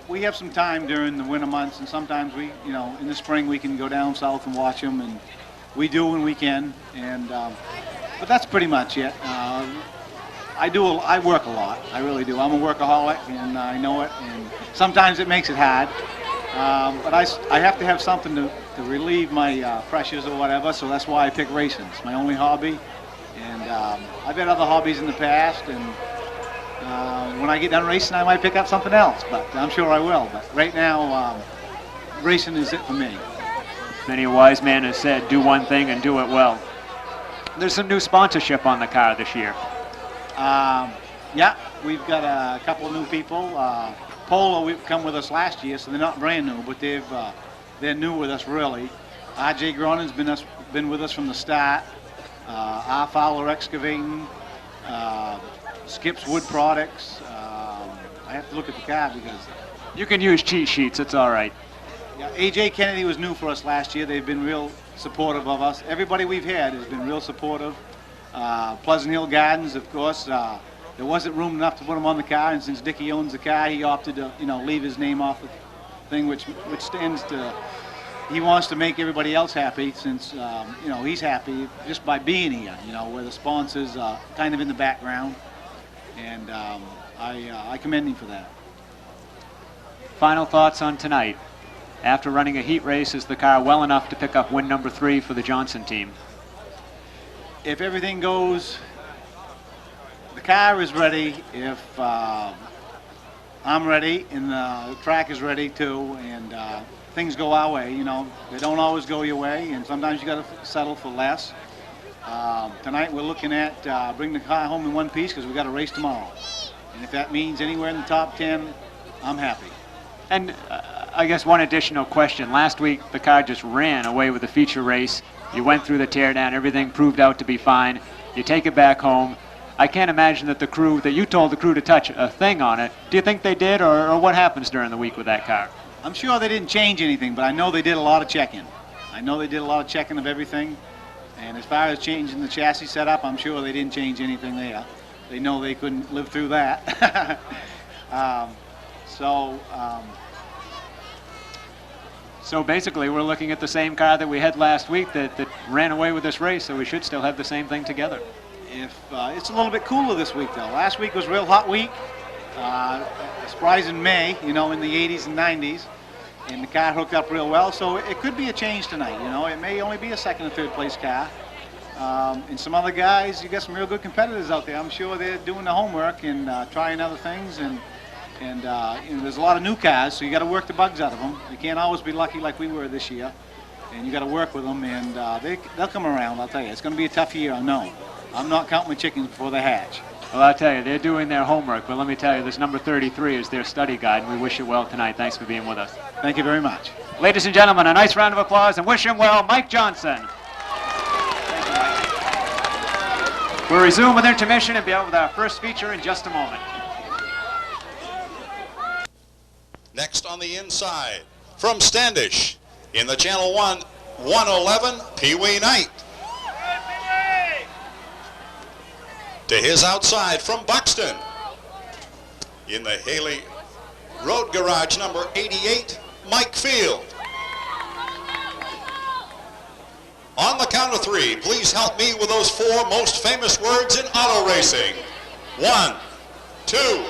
we have some time during the winter months, and sometimes in the spring we can go down south and watch them, and we do when we can. And but that's pretty much it. I work a lot. I really do. I'm a workaholic, and I know it. And sometimes it makes it hard. But I have to have something to relieve my pressures or whatever. So that's why I pick racing. It's my only hobby. And I've had other hobbies in the past, and when I get done racing, I might pick up something else, but I'm sure I will. But right now, racing is it for me. Many a wise man has said, do one thing and do it well. There's some new sponsorship on the car this year. Yeah, we've got a couple of new people. Polo we've come with us last year, so they're not brand new, but they're new with us really. R.J. Gronin's been with us from the start. R. Fowler Excavating, Skip's Wood Products. I have to look at the car because You can use cheat sheets, it's all right. yeah, A.J. Kennedy was new for us last year. They've been real supportive of us. Everybody we've had has been real supportive. Pleasant Hill Gardens, of course. There wasn't room enough to put him on the car, and since Dickie owns the car, he opted to, leave his name off the thing, which stands to. He wants to make everybody else happy, since he's happy just by being here. Where the sponsors are kind of in the background, and I commend him for that. Final thoughts on tonight. After running a heat race, is the car well enough to pick up win number 3 for the Johnson team? If everything goes, the car is ready. If I'm ready and the track is ready too, and things go our way, they don't always go your way, and sometimes you got to settle for less. Tonight we're looking at bringing the car home in one piece because we got a race tomorrow, and if that means anywhere in the top 10, I'm happy. And I guess one additional question. Last week, the car just ran away with the feature race. You went through the teardown. Everything proved out to be fine. You take it back home. I can't imagine that you told the crew to touch a thing on it. Do you think they did, or what happens during the week with that car? I'm sure they didn't change anything, but I know they did a lot of checking. I know they did a lot of checking of everything. And as far as changing the chassis setup, I'm sure they didn't change anything there. They know they couldn't live through that. So basically, we're looking at the same car that we had last week that ran away with this race, so we should still have the same thing together. If it's a little bit cooler this week, though. Last week was a real hot week. Surprise in May, in the 80s and 90s, and the car hooked up real well. So it could be a change tonight. It may only be a second or third place car. And some other guys, you got some real good competitors out there. I'm sure they're doing the homework and trying other things. And there's a lot of new cars, so you got to work the bugs out of them. You can't always be lucky like we were this year, and you got to work with them, and they'll come around. I'll tell you, it's going to be a tough year. I know. I'm not counting my chickens before they hatch. Well, I'll tell you, they're doing their homework, but let me tell you, this number 33 is their study guide, and we wish you well tonight. Thanks for being with us. Thank you very much. Ladies and gentlemen, a nice round of applause, and wish him well, Mike Johnson. We'll resume with intermission and be out with our first feature in just a moment. Next on the inside, from Standish, in the Channel One 111, Pee Wee Knight. To his outside from Buxton, in the Haley Road Garage number 88, Mike Field. On the count of 3, please help me with those 4 most famous words in auto racing. 1, 2,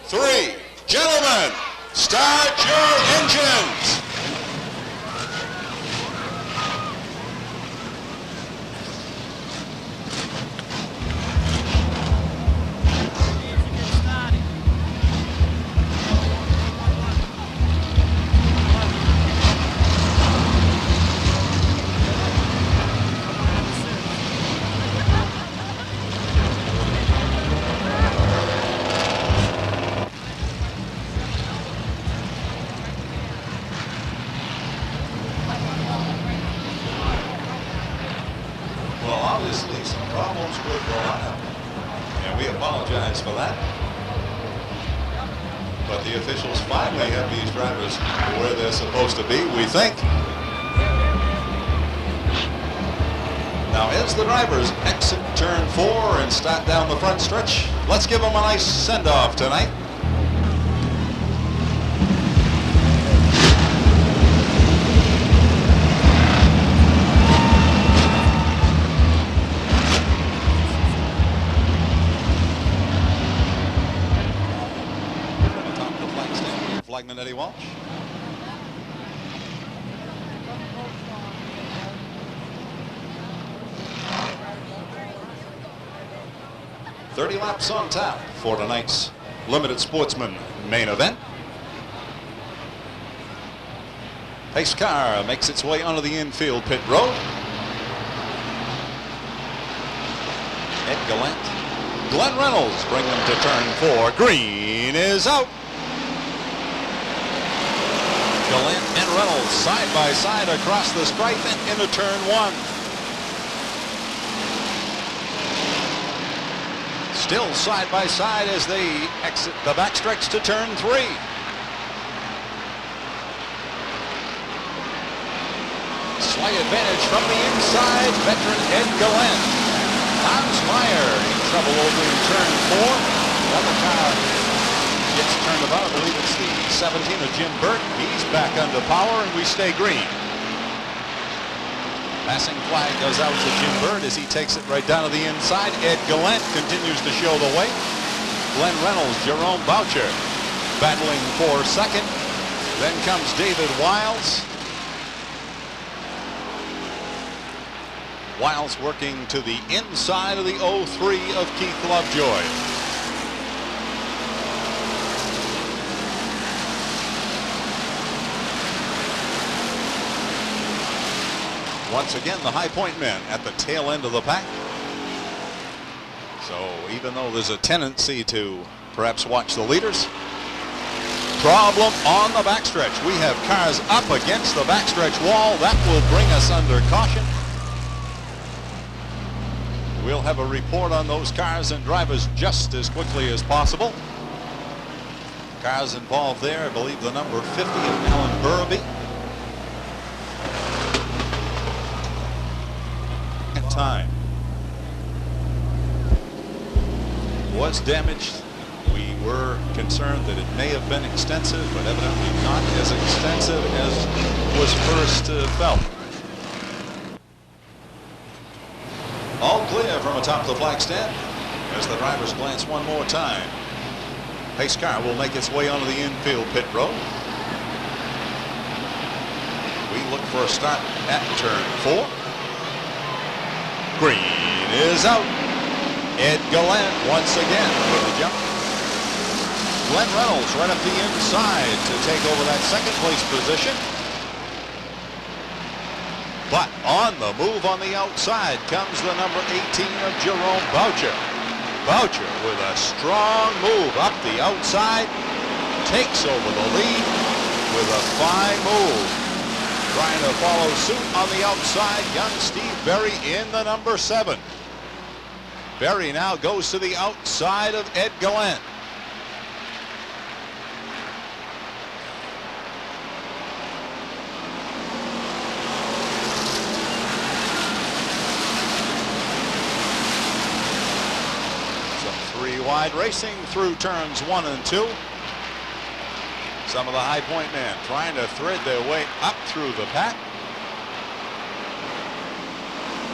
3. Gentlemen, start your engines. Obviously some problems with the lineup, and we apologize for that. But the officials finally have these drivers where they're supposed to be, we think. Now as the drivers exit turn 4 and start down the front stretch, let's give them a nice send-off tonight. Flagman Eddie Walsh. "30 laps on tap for tonight's Limited Sportsman main event. Pace car makes its way onto the infield pit road. Ed Gallant, Glenn Reynolds bring them to turn 4. Green is out. Gallant and Reynolds side by side across the stripe and into turn 1. Still side by side as they exit the backstretch to turn 3. Slight advantage from the inside, veteran Ed Gallant. Hans Meyer in trouble over in turn 4. Another car gets turned about. I believe it's the 17 of Jim Burton. He's back under power, and we stay green. Passing flag goes out to Jim Bird as he takes it right down to the inside. Ed Gallant continues to show the way. Glenn Reynolds, Jerome Boucher battling for second. Then comes David Wiles. Wiles working to the inside of the 03 of Keith Lovejoy. Once again, the High Point men at the tail end of the pack. So even though there's a tendency to perhaps watch the leaders, problem on the backstretch. We have cars up against the backstretch wall. That will bring us under caution. We'll have a report on those cars and drivers just as quickly as possible. Cars involved there, I believe the number 50 of Alan Burraby. Time was damaged. We were concerned that it may have been extensive, but evidently not as extensive as was first felt. All clear from atop the flag stand as the drivers glance one more time. Pace car will make its way onto the infield pit road. We look for a start at turn 4. Green is out. Ed Gallant once again with the jump. Glenn Reynolds right up the inside to take over that second place position. But on the move on the outside comes the number 18 of Jerome Boucher. Boucher with a strong move up the outside, takes over the lead with a fine move. Trying to follow suit on the outside, young Steve Berry in the number 7. Berry now goes to the outside of Ed Gallant. Some 3 wide racing through turns 1 and 2. Some of the High Point men trying to thread their way up through the pack.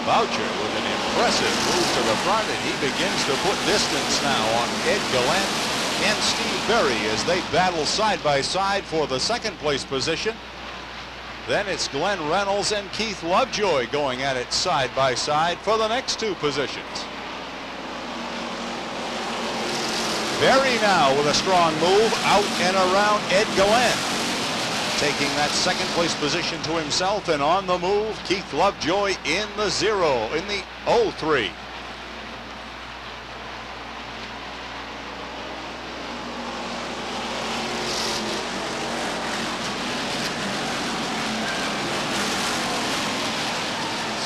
Boucher with an impressive move to the front, and he begins to put distance now on Ed Gallant and Steve Berry as they battle side by side for the second place position. Then it's Glenn Reynolds and Keith Lovejoy going at it side by side for the next 2 positions. Berry now with a strong move out and around Ed Gallant, taking that second place position to himself, and on the move Keith Lovejoy in the 0 in the 03.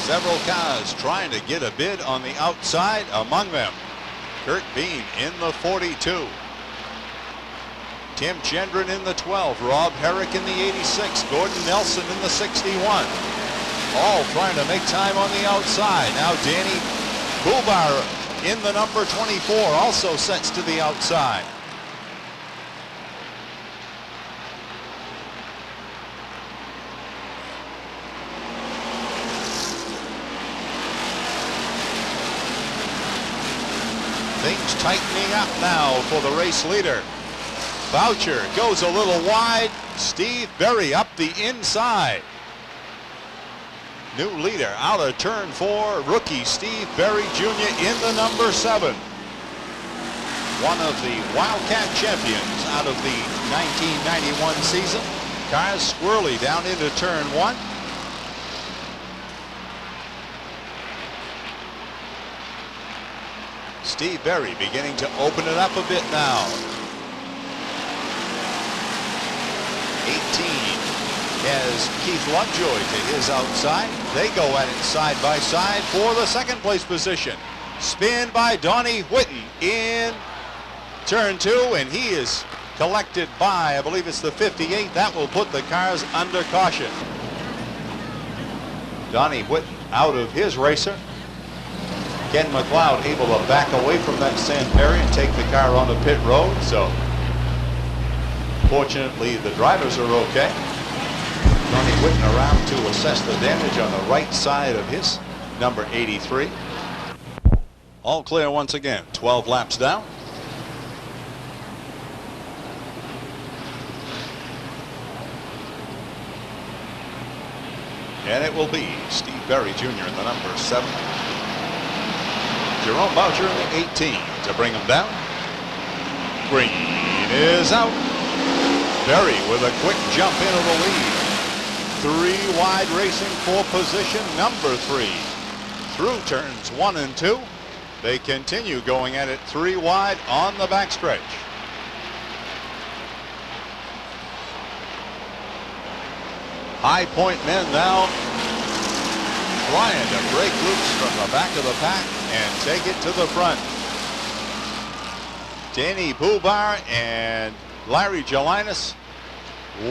Several cars trying to get a bid on the outside, among them Kurt Bean in the 42. Tim Gendron in the 12. Rob Herrick in the 86. Gordon Nelson in the 61. All trying to make time on the outside. Now Danny Bulbar in the number 24 also sets to the outside. Things tightening up now for the race leader. Boucher goes a little wide. Steve Berry up the inside. New leader out of turn 4, rookie Steve Berry Jr. in the number 7. One of the Wildcat champions out of the 1991 season. Cars squirrely down into turn 1. Steve Berry beginning to open it up a bit now. 18 has Keith Lovejoy to his outside. They go at it side by side for the second place position. Spin by Donnie Whitten in turn 2, and he is collected by, I believe it's the 58. That will put the cars under caution. Donnie Whitten out of his racer. Ken McLeod able to back away from that Sanperi and take the car onto pit road. So fortunately the drivers are okay. Donnie Whitten around to assess the damage on the right side of his number 83. All clear once again. 12 laps down. And it will be Steve Berry Jr. in the number 7. Jerome Boucher in the 18 to bring him down. Green is out. Berry with a quick jump into the lead. 3 wide racing for position number 3. Through turns 1 and 2. They continue going at it 3 wide on the backstretch. High Point men now trying to break loose from the back of the pack and take it to the front. Danny Bubar and Larry Gelinas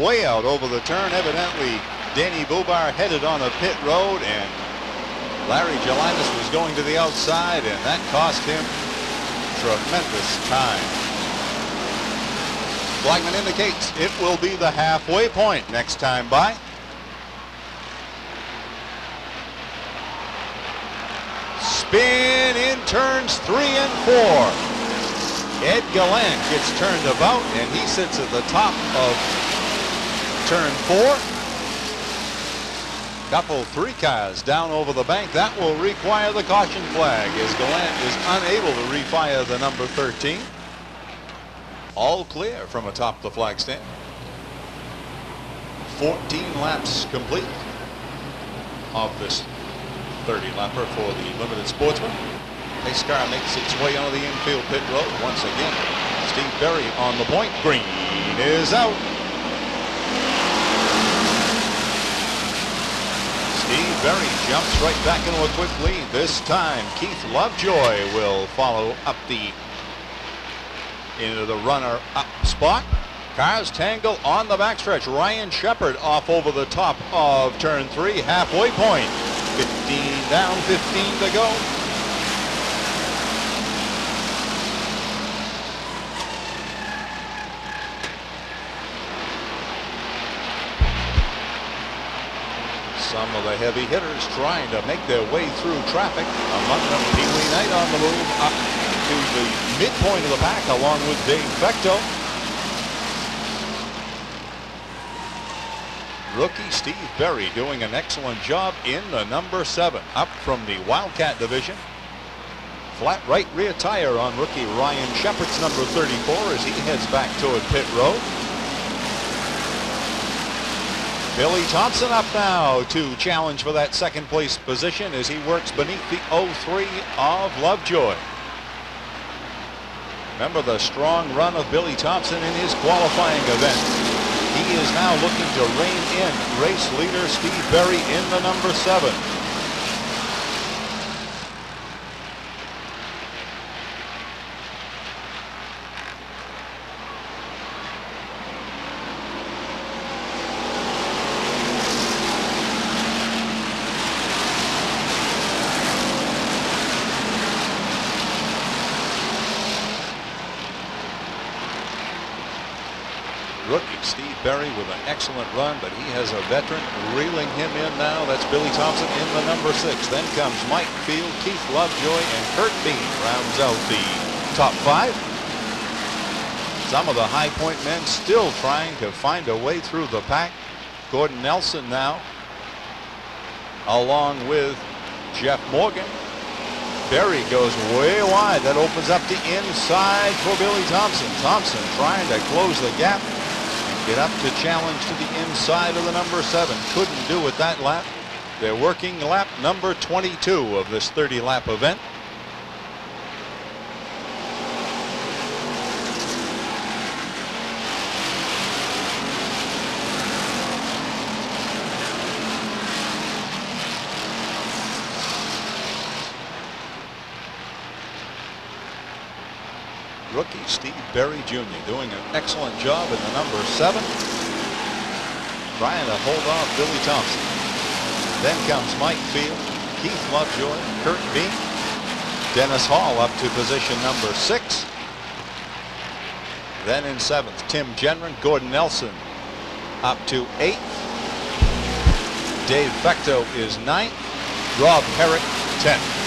way out over the turn. Evidently, Danny Bubar headed on a pit road, and Larry Gelinas was going to the outside, and that cost him tremendous time. Flagman indicates it will be the halfway point next time by. Spin in turns 3 and 4. Ed Gallant gets turned about, and he sits at the top of turn 4. Couple 3 cars down over the bank. That will require the caution flag as Gallant is unable to refire the number 13. All clear from atop the flag stand. 14 laps complete of this 30-lapper for the Limited Sportsman. Pace car makes its way onto the infield pit road once again. Steve Berry on the point. Green is out. Steve Berry jumps right back into a quick lead. This time Keith Lovejoy will follow up into the runner-up spot. Cars tangle on the backstretch. Ryan Shepard off over the top of turn 3, halfway point. 15 down, 15 to go. Some of the heavy hitters trying to make their way through traffic. Among them, Pee Wee Knight on the move up to the midpoint of the pack along with Dave Bechtel. Rookie Steve Berry doing an excellent job in the number 7 up from the Wildcat division. Flat right rear tire on rookie Ryan Shepard's number 34 as he heads back toward pit road. Billy Thompson up now to challenge for that second place position as he works beneath the 03 of Lovejoy. Remember the strong run of Billy Thompson in his qualifying event. He is now looking to rein in race leader Steve Berry in the number 7. Rookie Steve Berry with an excellent run, but he has a veteran reeling him in now. That's Billy Thompson in the number 6. Then comes Mike Field, Keith Lovejoy, and Kurt Bean rounds out the top 5. Some of the High Point men still trying to find a way through the pack. Gordon Nelson now, along with Jeff Morgan. Berry goes way wide. That opens up the inside for Billy Thompson. Thompson trying to close the gap. Get up to challenge to the inside of the number 7. Couldn't do it that lap. They're working lap number 22 of this 30-lap event. Rookie Steve Berry Jr. doing an excellent job in the number 7. Trying to hold off Billy Thompson. Then comes Mike Field, Keith Lovejoy, Kurt Bean, Dennis Hall up to position number 6. Then in 7th, Tim Genren, Gordon Nelson up to 8th. Dave Fecto is 9th. Rob Herrick 10th.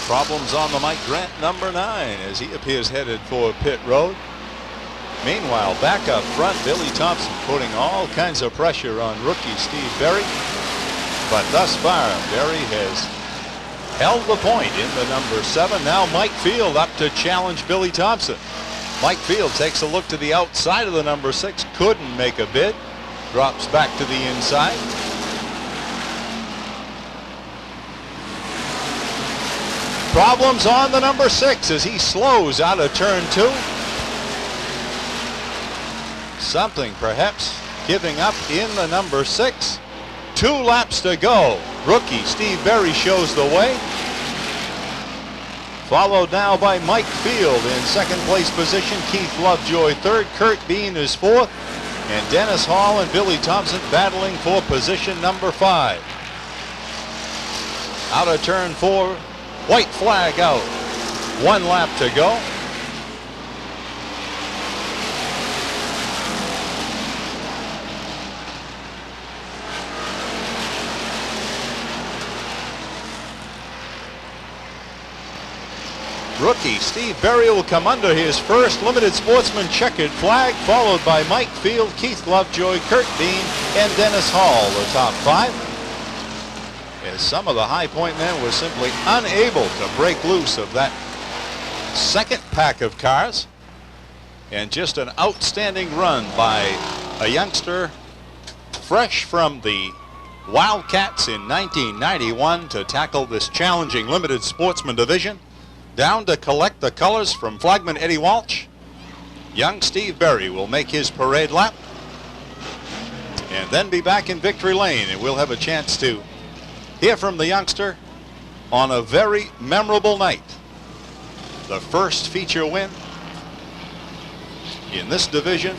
Problems on the Mike Grant number 9 as he appears headed for pit road. Meanwhile, back up front, Billy Thompson putting all kinds of pressure on rookie Steve Berry. But thus far, Berry has held the point in the number 7. Now Mike Field up to challenge Billy Thompson. Mike Field takes a look to the outside of the number 6, couldn't make a bid, drops back to the inside. Problems on the number 6 as he slows out of turn 2. Something perhaps giving up in the number 6. 2 laps to go. Rookie Steve Berry shows the way. Followed now by Mike Field in 2nd place position. Keith Lovejoy 3rd. Kurt Bean is 4th. And Dennis Hall and Billy Thompson battling for position number 5. Out of turn 4. White flag out. 1 lap to go. Rookie Steve Berry will come under his first limited sportsman checkered flag, followed by Mike Field, Keith Lovejoy, Kurt Bean, and Dennis Hall, the top 5. As some of the High Point men were simply unable to break loose of that second pack of cars. And just an outstanding run by a youngster fresh from the Wildcats in 1991 to tackle this challenging limited sportsman division. Down to collect the colors from flagman Eddie Walsh. Young Steve Berry will make his parade lap and then be back in victory lane, and we'll have a chance to hear from the youngster on a very memorable night. The first feature win in this division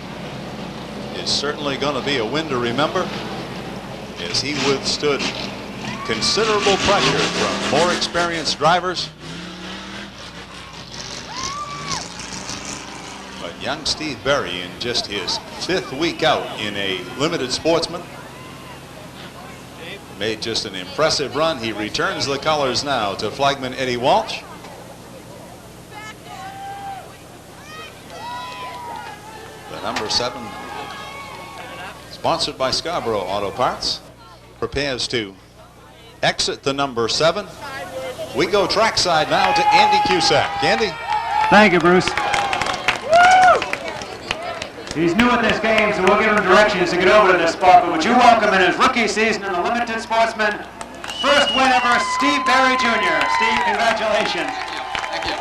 is certainly going to be a win to remember, as he withstood considerable pressure from more experienced drivers. But young Steve Berry, in just his 5th week out in a limited sportsman, made just an impressive run. He returns the colors now to flagman Eddie Walsh. The number 7, sponsored by Scarborough Auto Parts, prepares to exit the number 7. We go trackside now to Andy Cusack. Andy? Thank you, Bruce. He's new at this game, so we'll give him directions to get over to this spot. But would you welcome in his rookie season in the limited sportsman, first win ever, Steve Berry Jr. Steve, congratulations. Thank you.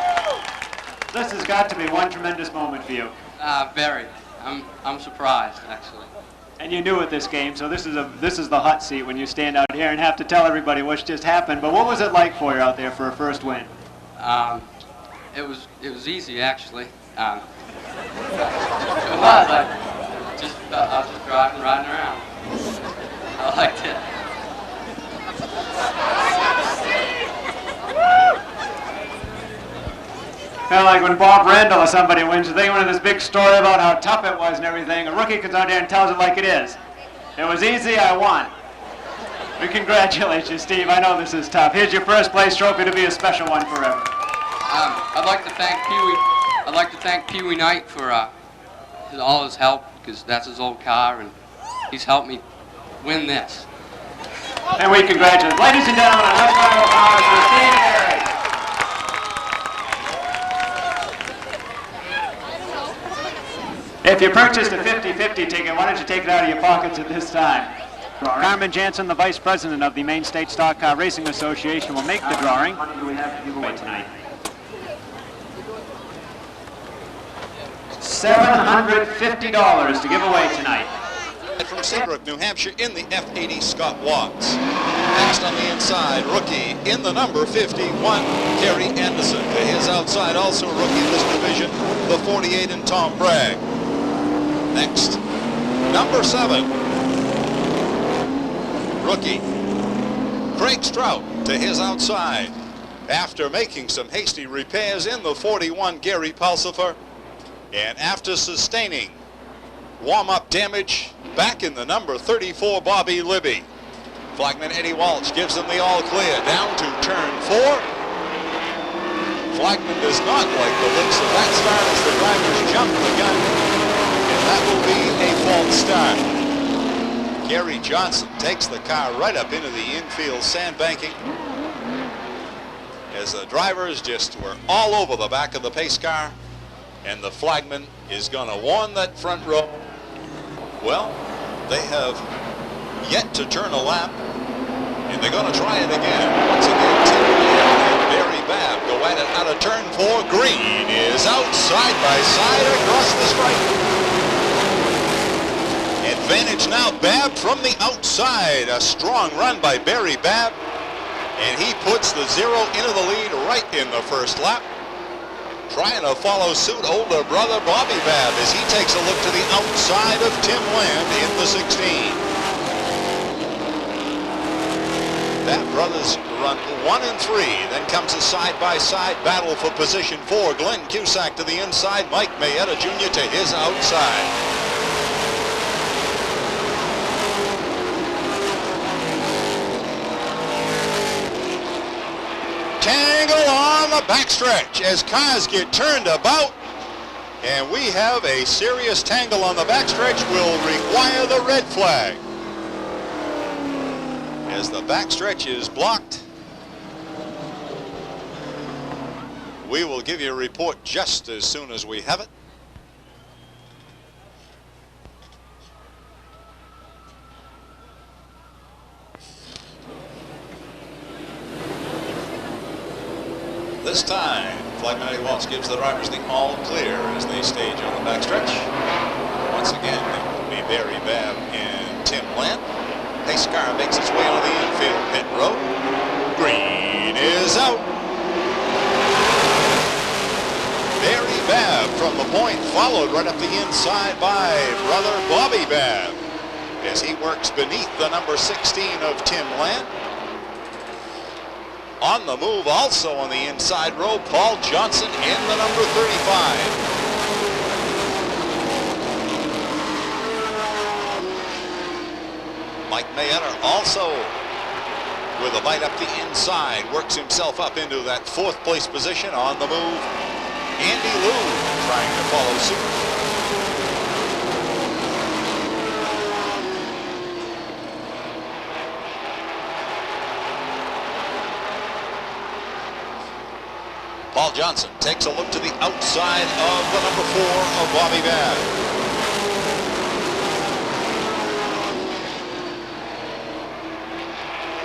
This has got to be one tremendous moment for you. Very. I'm surprised, actually. And you're new at this game, so this is the hot seat when you stand out here and have to tell everybody what's just happened. But what was it like for you out there for a first win? It was easy, actually. It was. I was just driving, riding around. I liked it. Kind of like when Bob Randall or somebody wins, they went into this big story about how tough it was and everything. A rookie comes out there and tells it like it is. It was easy, I won. We congratulate you, Steve. I know this is tough. Here's your first place trophy to be a special one forever. I'd like to thank Pee Wee Knight for all his help, because that's his old car, and he's helped me win this. And we congratulate. Ladies and gentlemen, let's go to applause for Steve Berry. If you purchased a 50-50 ticket, why don't you take it out of your pockets at this time? Carmen Jansen, the Vice President of the Maine State Stock Car Racing Association, will make the drawing tonight. $750 to give away tonight. From Seabrook, New Hampshire, in the F80, Scott Watts. Next on the inside, rookie in the number 51, Kerry Anderson. To his outside, also a rookie in this division, the 48 and Tom Bragg. Next, number 7, rookie Craig Strout. To his outside, after making some hasty repairs in the 41, Gary Pulsifer, and after sustaining warm-up damage back in the number 34, Bobby Libby. Flagman Eddie Walsh gives them the all clear down to turn 4. Flagman does not like the looks of that start as the drivers jump the gun, and that will be a false start. Gary Johnson takes the car right up into the infield sandbanking as the drivers just were all over the back of the pace car, and the flagman is going to warn that front row. Well, they have yet to turn a lap, and they're going to try it again. Once again, Tim Land and Barry Babb go at it out of turn 4. Green is out side by side across the stripe. Advantage now, Babb from the outside. A strong run by Barry Babb, and he puts the 0 into the lead right in the first lap. Trying to follow suit, older brother Bobby Babb as he takes a look to the outside of Tim Land in the 16. Babb brothers run 1 and 3. Then comes a side-by-side battle for position 4. Glenn Cusack to the inside, Mike Mayetta Jr. to his outside. Tangle on the backstretch as cars get turned about, and we have a serious tangle on the backstretch. Will require the red flag as the backstretch is blocked. We will give you a report just as soon as we have it. This time, Flagman Eddie Walsh gives the drivers the all clear as they stage on the backstretch. Once again, it will be Barry Babb and Tim Land. Pace car makes its way on the infield pit road. Green is out. Barry Babb from the point, followed right up the inside by brother Bobby Babb as he works beneath the number 16 of Tim Land. On the move also on the inside row, Paul Johnson in the number 35. Mike Mayetta also with a bite up the inside, works himself up into that 4th place position. On the move, Andy Lou trying to follow suit. Paul Johnson takes a look to the outside of the number 4 of Bobby Babb.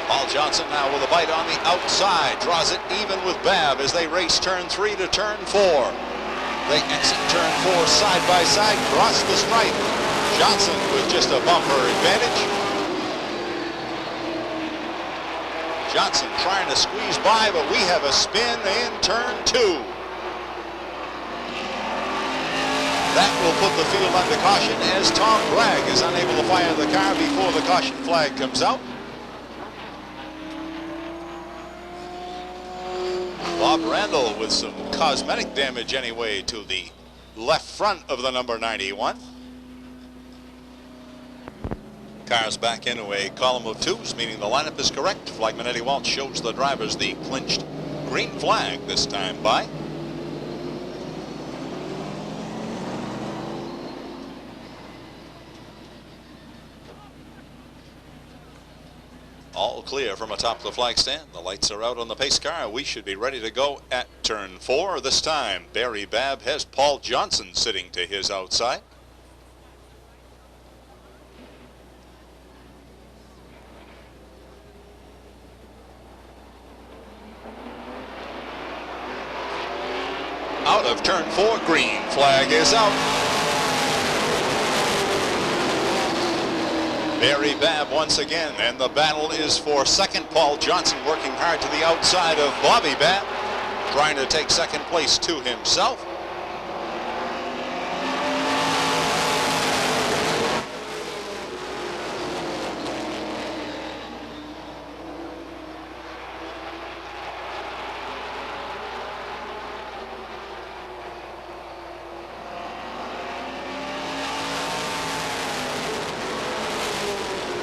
Paul Johnson now with a bite on the outside, draws it even with Babb as they race turn 3 to turn 4. They exit turn 4 side by side, cross the stripe. Johnson with just a bumper advantage. Johnson trying to squeeze by, but we have a spin in turn 2. That will put the field under caution as Tom Bragg is unable to fire the car before the caution flag comes out. Bob Randall with some cosmetic damage anyway to the left front of the number 91. Cars back into a column of 2s, meaning the lineup is correct. Flagman Eddie Walsh shows the drivers the clinched green flag this time by. All clear from atop the flag stand. The lights are out on the pace car. We should be ready to go at turn 4. This time, Barry Babb has Paul Johnson sitting to his outside. turn 4. Green flag is out. Barry Babb once again, and the battle is for second. Paul Johnson working hard to the outside of Bobby Babb, trying to take second place to himself.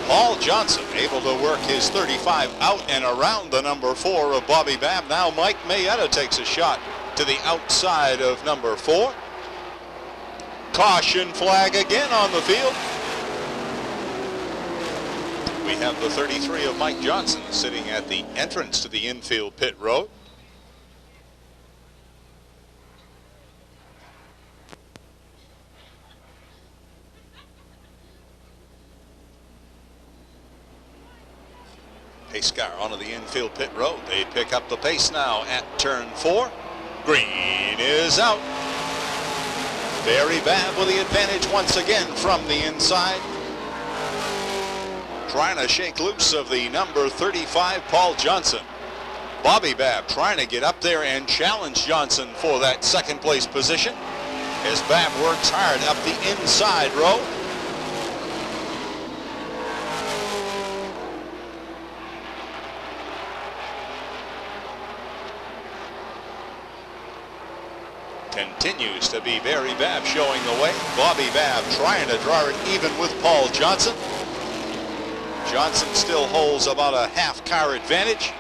Paul Johnson able to work his 35 out and around the number 4 of Bobby Babb. Now Mike Mayetta takes a shot to the outside of number 4. Caution flag again on the field. We have the 33 of Mike Johnson sitting at the entrance to the infield pit road. Pace car onto the infield pit road. They pick up the pace now at turn 4. Green is out. Barry Babb with the advantage once again from the inside. Trying to shake loose of the number 35, Paul Johnson. Bobby Babb trying to get up there and challenge Johnson for that second place position as Babb works hard up the inside row. Continues to be Barry Babb showing the way. Bobby Babb trying to draw it even with Paul Johnson. Johnson still holds about a half car advantage.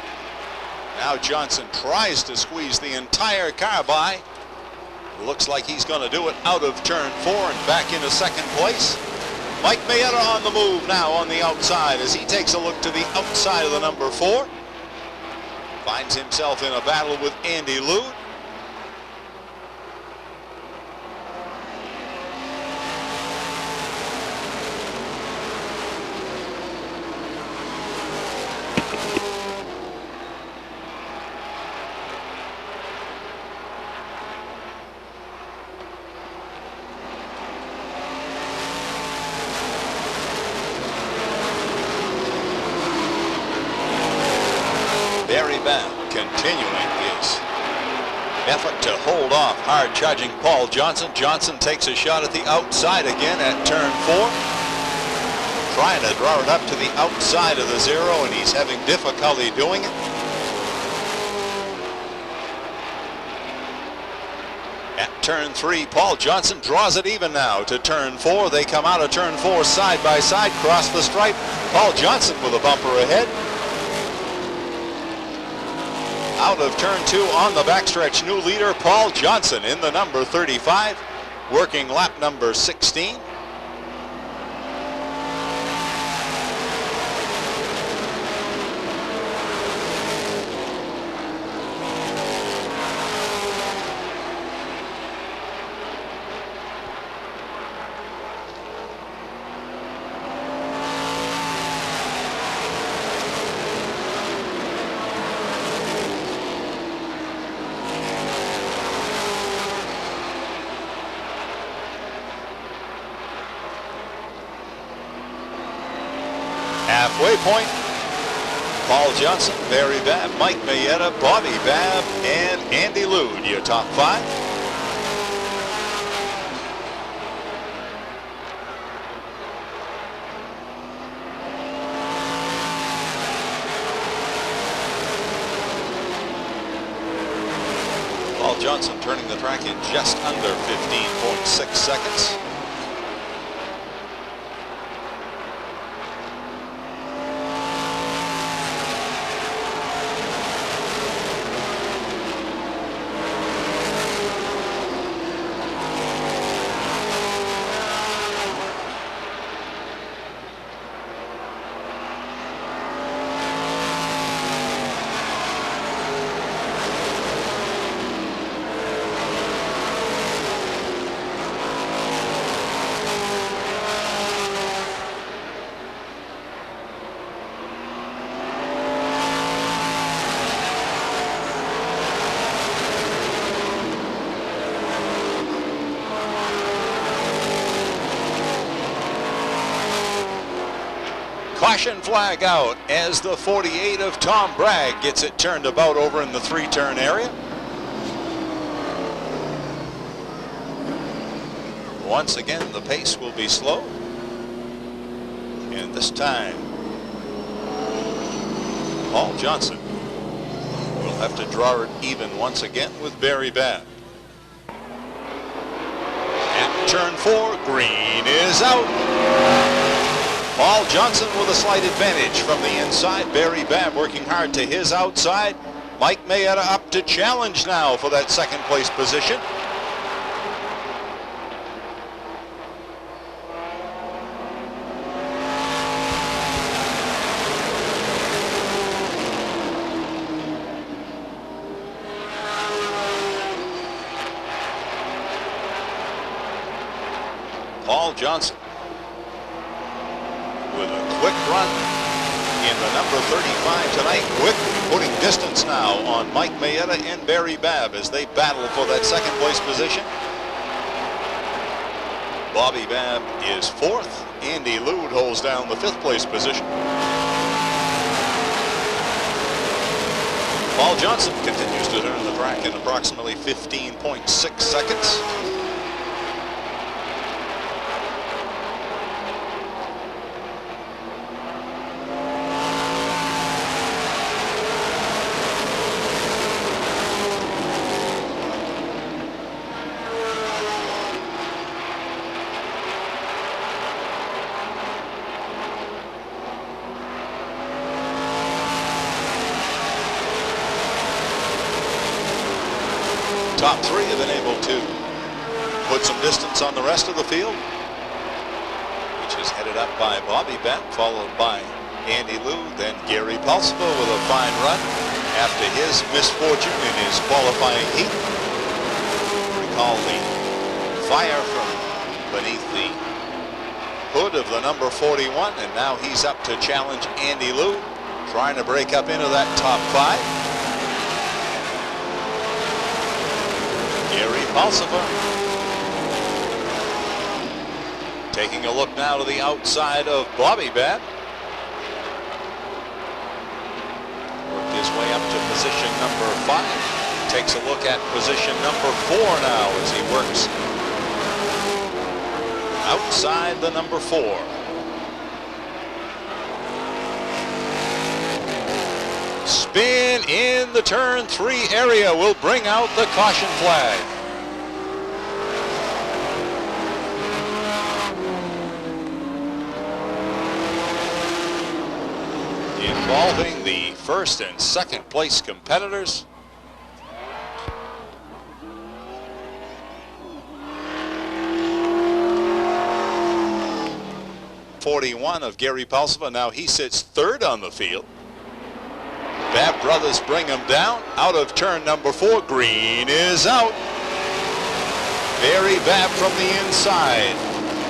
Now Johnson tries to squeeze the entire car by. Looks like he's going to do it out of turn 4 and back into second place. Mike Mayetta on the move now on the outside as he takes a look to the outside of the number 4. Finds himself in a battle with Andy Lude. Barry Babb continuing his effort to hold off hard charging Paul Johnson. Johnson takes a shot at the outside again at turn 4. Trying to draw it up to the outside of the 0, and he's having difficulty doing it. At turn 3, Paul Johnson draws it even now to turn 4. They come out of turn 4 side by side, cross the stripe. Paul Johnson with a bumper ahead. Out of turn 2 on the backstretch, new leader Paul Johnson in the number 35, working lap number 16. Halfway point, Paul Johnson, Barry Babb, Mike Mayetta, Bobby Babb, and Andy Lude, your top 5. Paul Johnson turning the track in just under 15.6 seconds. caution flag out as the 48 of Tom Bragg gets it turned about over in the 3-turn area. Once again, the pace will be slow. And this time, Paul Johnson will have to draw it even once again with Barry Babb. At turn 4, green is out. Paul Johnson with a slight advantage from the inside. Barry Babb working hard to his outside. Mike Mayetta up to challenge now for that second place position. Paul Johnson with a quick run in the number 35 tonight, quickly putting distance now on Mike Mayetta and Barry Babb as they battle for that second place position. Bobby Babb is 4th. Andy Lude holds down the 5th place position. Paul Johnson continues to turn the track in approximately 15.6 seconds. Top 3 have been able to put some distance on the rest of the field, which is headed up by Bobby Babb, followed by Andy Lude, then Gary Pulsipher with a fine run after his misfortune in his qualifying heat. Recall the fire from beneath the hood of the number 41, and now he's up to challenge Andy Lude, trying to break up into that top 5. Gary Pulsipher taking a look now to the outside of Bobby Babb. Worked his way up to position number 5. Takes a look at position number 4 now as he works outside the number 4. Spin in the turn 3 area will bring out the caution flag. Involving the first and second place competitors. '41 of Gary Pulsipher, now he sits 3rd on the field. Babb brothers bring him down out of turn number 4. Green is out. Barry Babb from the inside.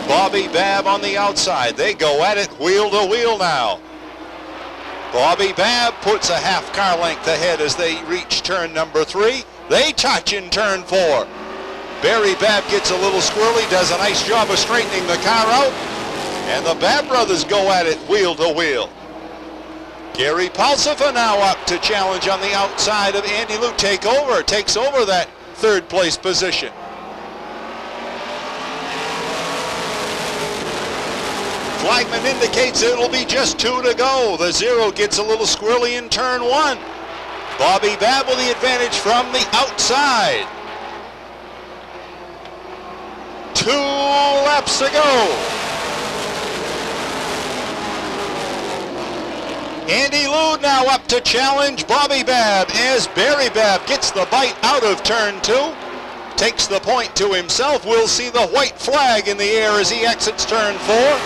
Bobby Babb on the outside. They go at it wheel to wheel now. Bobby Babb puts a half car length ahead as they reach turn number 3. They touch in turn 4. Barry Babb gets a little squirrely, does a nice job of straightening the car out. And the Babb brothers go at it wheel to wheel. Gary Pulsipher now up to challenge on the outside of Andy Lude. Takes over that 3rd place position. Flagman indicates it'll be just 2 to go. The 0 gets a little squirrely in turn 1. Bobby Babb with the advantage from the outside. 2 laps to go. Andy Lude now up to challenge Bobby Babb as Barry Babb gets the bite out of turn 2. Takes the point to himself. We'll see the white flag in the air as he exits turn 4.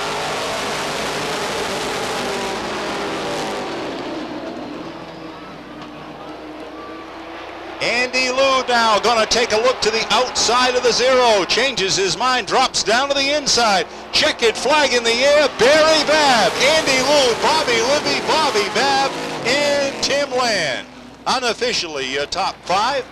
Andy Lude now going to take a look to the outside of the 0. Changes his mind, drops down to the inside. Checkered flag in the air. Barry Babb, Andy Lude, Bobby Libby, Bobby Babb, and Tim Land. Unofficially a top 5.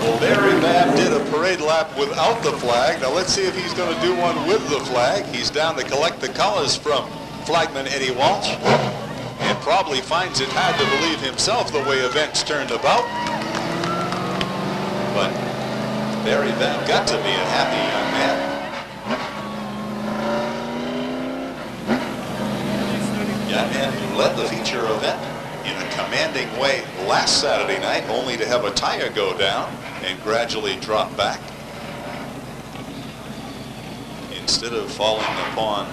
Well, Barry Babb did a parade lap without the flag. Now let's see if he's going to do one with the flag. He's down to collect the colors from flagman Eddie Walsh, and probably finds it hard to believe himself the way events turned about. But Barry Van got to be a happy young man. Young man who led the feature event in a commanding way last Saturday night, only to have a tire go down and gradually drop back. Instead of falling upon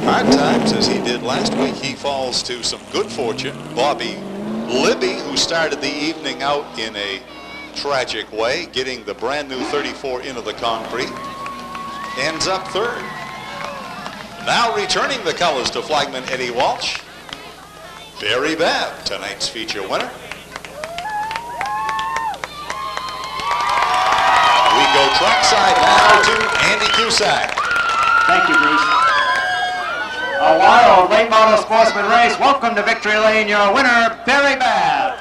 hard times as he did last week, he falls to some good fortune. Bobby Libby, who started the evening out in a tragic way, getting the brand new 34 into the concrete, ends up third. Now returning the colors to flagman Eddie Walsh, Barry Babb, tonight's feature winner. We go trackside now to Andy Cusack. Thank you, Bruce. A wild late model sportsman race. Welcome to Victory Lane, your winner, Barry Babb.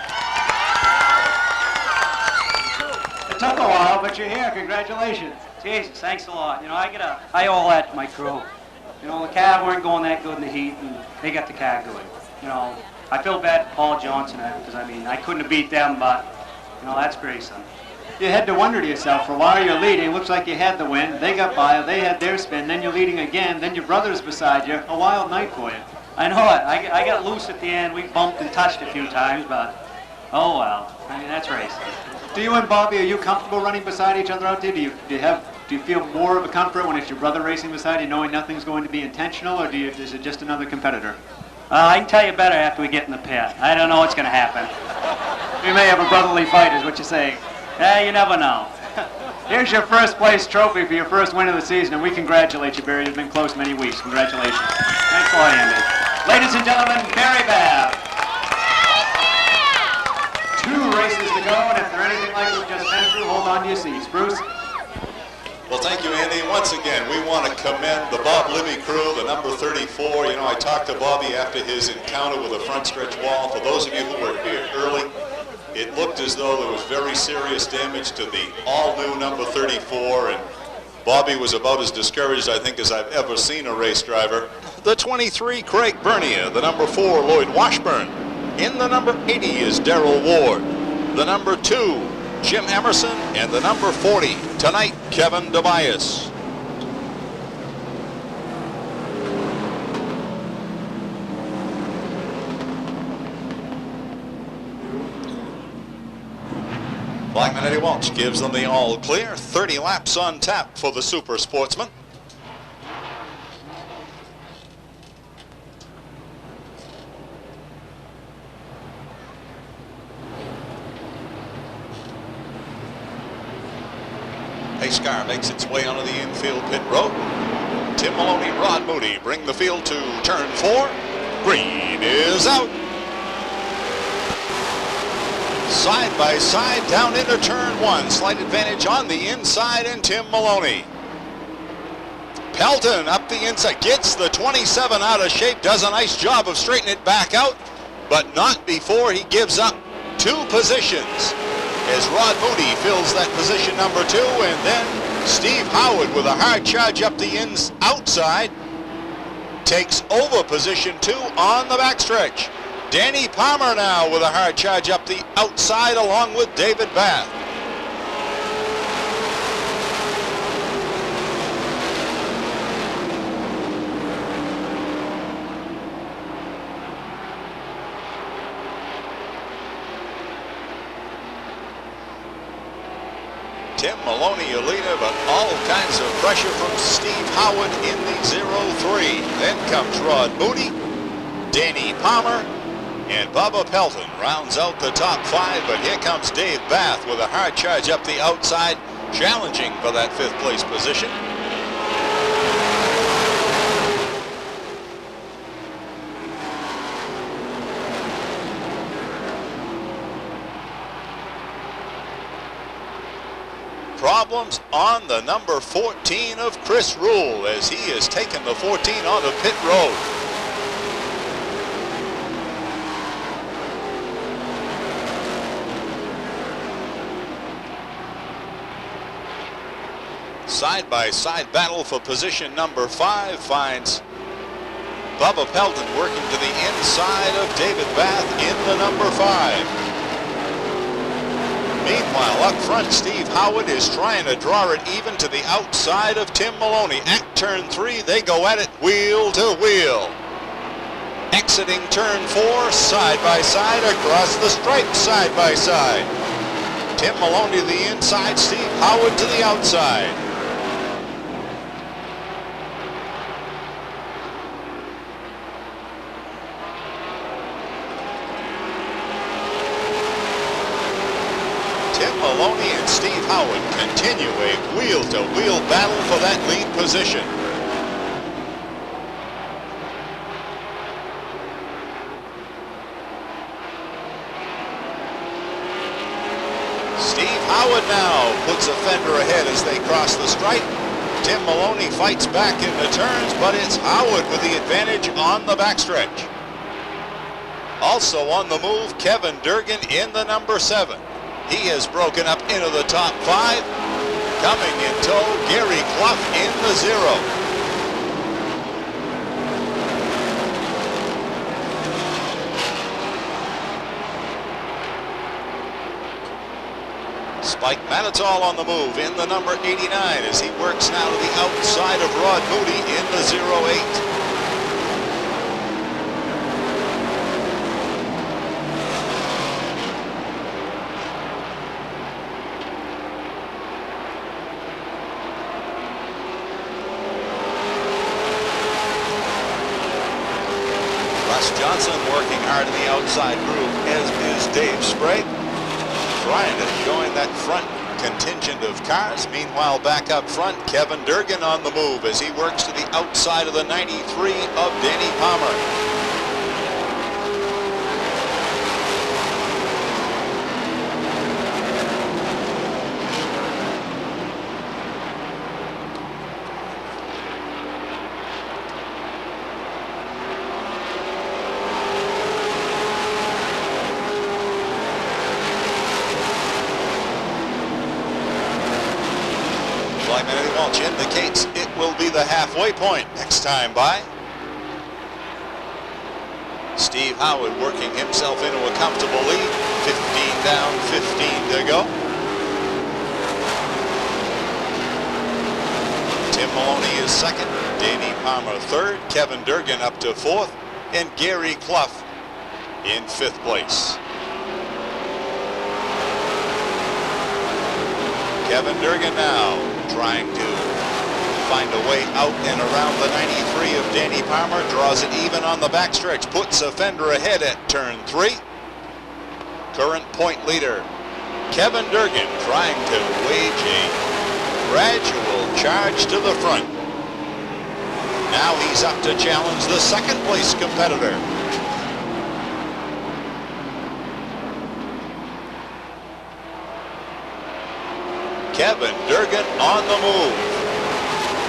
It took a while, but you're here. Congratulations. Jesus, thanks a lot. You know, I owe that to my crew. You know, the car weren't going that good in the heat, and they got the car good. You know, I feel bad for Paul Johnson, because, I mean, I couldn't have beat them, but, you know, that's Grayson. You had to wonder to yourself, for a while you're leading, looks like you had the win, they got by, they had their spin, then you're leading again, then your brother's beside you. A wild night for you. I know it. I got loose at the end. We bumped and touched a few times, but, oh well. I mean, that's racing. Do you and Bobby, are you comfortable running beside each other out there? Do you feel more of a comfort when it's your brother racing beside you, knowing nothing's going to be intentional, or is it just another competitor? I can tell you better after we get in the pit. I don't know what's going to happen. We may have a brotherly fight, is what you're saying. You never know. Here's your first place trophy for your first win of the season, and we congratulate you, Barry. You've been close many weeks. Congratulations. Thanks a lot, Andy. Ladies and gentlemen, Barry Babb. 2 races to go, and if they're anything like we've just been through, hold on to your seats. Bruce? Well, thank you, Andy. Once again, we want to commend the Bob Libby crew, the number 34. You know, I talked to Bobby after his encounter with a front stretch wall. For those of you who were here early, it looked as though there was very serious damage to the all-new number 34, and Bobby was about as discouraged, I think, as I've ever seen a race driver. The 23, Craig Bernier. The number 4, Lloyd Washburn. In the number 80 is Darrell Ward. The number 2, Jim Emerson, and the number 40, tonight, Kevin Tobias. Flagman Eddie Walsh gives them the all clear. 30 laps on tap for the Super Sportsman. Pacecar makes its way onto the infield pit road. Tim Maloney, Rod Moody bring the field to turn 4. Green is out. Side by side down into turn 1. Slight advantage on the inside, and Tim Maloney. Pelton up the inside, gets the 27 out of shape, does a nice job of straightening it back out, but not before he gives up 2 positions. As Rod Moody fills that position number 2, and then Steve Howard with a hard charge up the outside takes over position 2 on the backstretch. Danny Palmer now with a hard charge up the outside along with David Bath. Tim Maloney, a leader, but all kinds of pressure from Steve Howard in the 0-3. Then comes Rod Moody, Danny Palmer, and Bubba Pelton rounds out the top 5, but here comes Dave Bath with a hard charge up the outside, challenging for that 5th place position. Problems on the number 14 of Chris Rule as he has taken the 14 onto pit road. Side-by-side battle for position number 5 finds Bubba Pelton working to the inside of David Bath in the number 5. Meanwhile, up front, Steve Howard is trying to draw it even to the outside of Tim Maloney. At turn 3, they go at it wheel to wheel. Exiting turn 4, side by side across the stripe, side by side. Tim Maloney to the inside, Steve Howard to the outside. Tim Maloney and Steve Howard continue a wheel-to-wheel battle for that lead position. Steve Howard now puts a fender ahead as they cross the stripe. Tim Maloney fights back in the turns, but it's Howard with the advantage on the backstretch. Also on the move, Kevin Durgan in the number 7. He has broken up into the top 5. Coming in tow, Gary Clough in the 0. Spike Manitoul on the move in the number 89 as he works now to the outside of Rod Moody in the 08. Russ Johnson working hard in the outside groove, as is Dave Sprague, trying to join that front contingent of cars. Meanwhile, back up front, Kevin Durgan on the move as he works to the outside of the 93 of Danny Palmer. Walsh indicates it will be the halfway point next time by. Steve Howard working himself into a comfortable lead. 15 down, 15 to go. Tim Maloney is second, Danny Palmer third, Kevin Durgan up to fourth, and Gary Clough in 5th place. Kevin Durgan now trying to find a way out and around the 93 of Danny Palmer, draws it even on the backstretch, puts a fender ahead at turn 3. Current point leader Kevin Durgan trying to wage a gradual charge to the front. Now he's up to challenge the 2nd place competitor. Kevin Durgan on the move.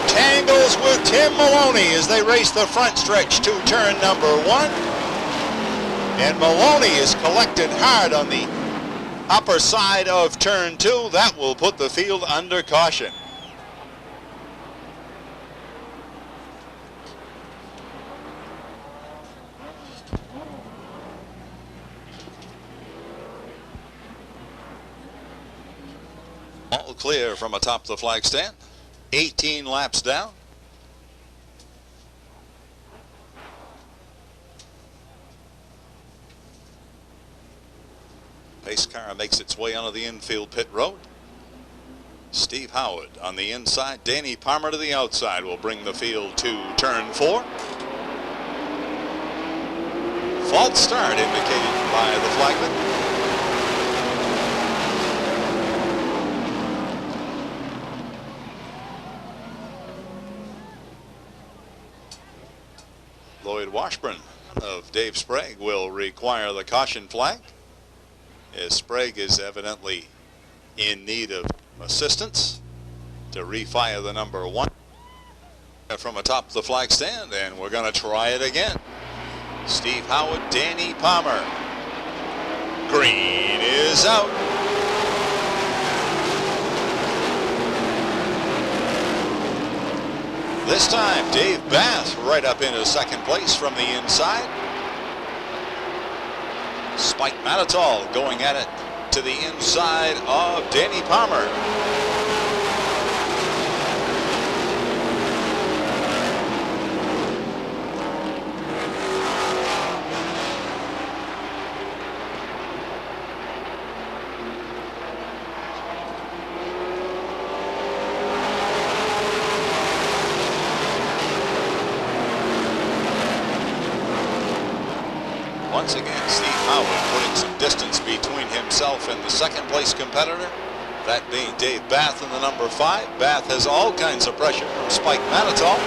Tangles with Tim Maloney as they race the front stretch to turn number 1. And Maloney is collected hard on the upper side of turn 2. That will put the field under caution. All clear from atop the flag stand. 18 laps down. Pace car makes its way onto the infield pit road. Steve Howard on the inside. Danny Palmer to the outside will bring the field to turn 4. False start indicated by the flagman. Lloyd Washburn of Dave Sprague will require the caution flag, as Sprague is evidently in need of assistance to refire the number 1 from atop the flag stand, and we're going to try it again. Steve Howard, Danny Palmer. Green is out. This time, Dave Bath right up into second place from the inside. Spike Manitoul going at it to the inside of Danny Palmer. Once again, Steve Howard putting some distance between himself and the second place competitor, that being Dave Bath in the number 5. Bath has all kinds of pressure from Spike Manitoul.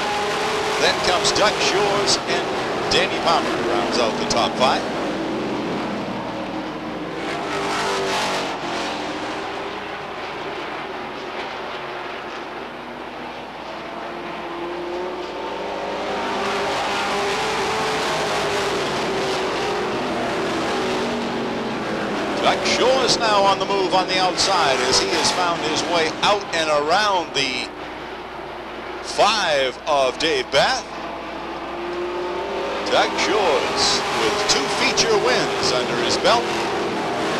Then comes Doug Shores and Danny Palmer rounds out the top 5. Doug Shores now on the move on the outside as he has found his way out and around the 5 of Dave Bath. Doug Shores with 2 feature wins under his belt,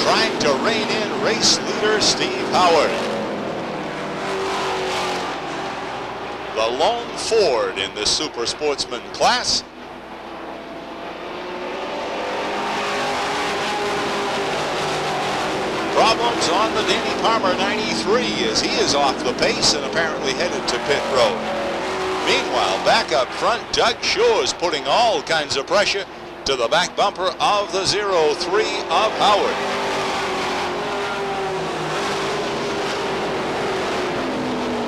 trying to rein in race leader Steve Howard. The lone Ford in the Super Sportsman class. Problems on the Danny Palmer 93 as he is off the pace and apparently headed to pit road. Meanwhile, back up front, Doug Shores putting all kinds of pressure to the back bumper of the 03 of Howard.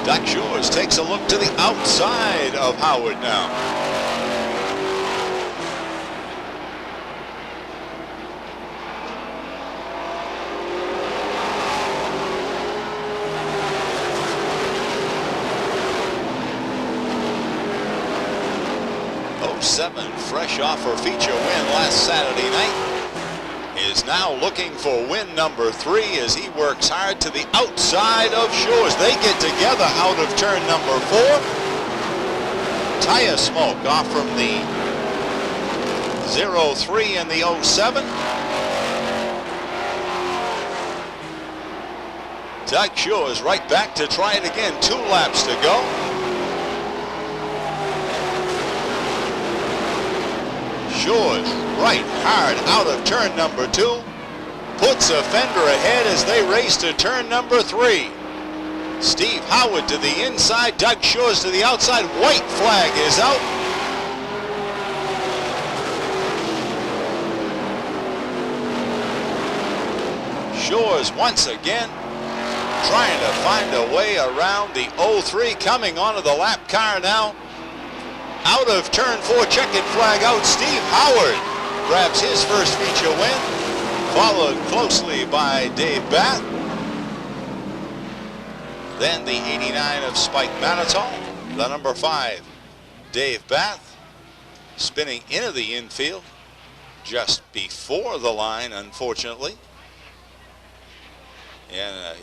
Doug Shores takes a look to the outside of Howard now. Fresh off her feature win last Saturday night, is now looking for win number 3 as he works hard to the outside of Shores. They get together out of turn number 4. Tire smoke off from the 03 and the 07. Doug Shores right back to try it again. 2 laps to go. Shores right hard out of turn number 2. Puts a fender ahead as they race to turn number 3. Steve Howard to the inside, Doug Shores to the outside. White flag is out. Shores once again trying to find a way around the 03, coming onto the lap car now. Out of turn 4, checkered flag out. Steve Howard grabs his first feature win, followed closely by Dave Bath. Then the 89 of Spike Manitoul, the number 5, Dave Bath, spinning into the infield just before the line, unfortunately. And a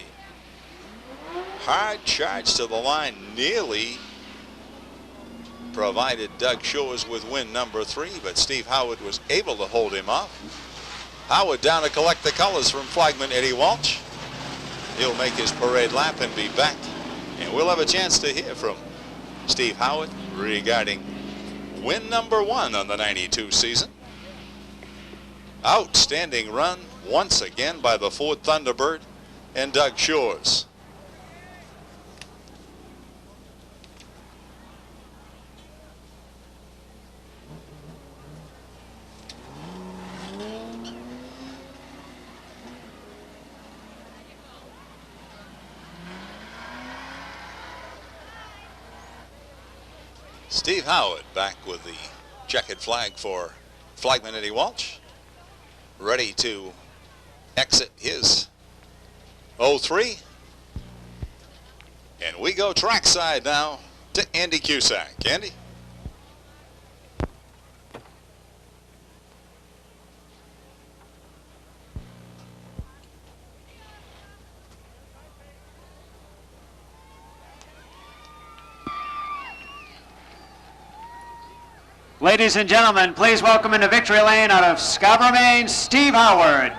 hard charge to the line nearly provided Doug Shores with win number 3, but Steve Howard was able to hold him off. Howard down to collect the colors from flagman Eddie Walsh. He'll make his parade lap and be back, and we'll have a chance to hear from Steve Howard regarding win number 1 on the 92 season. Outstanding run once again by the Ford Thunderbird and Doug Shores. Steve Howard back with the checkered flag for flagman Eddie Walsh, ready to exit his 03. And we go trackside now to Andy Cusack. Andy? Ladies and gentlemen, please welcome into victory lane out of Scarborough, Maine, Steve Howard.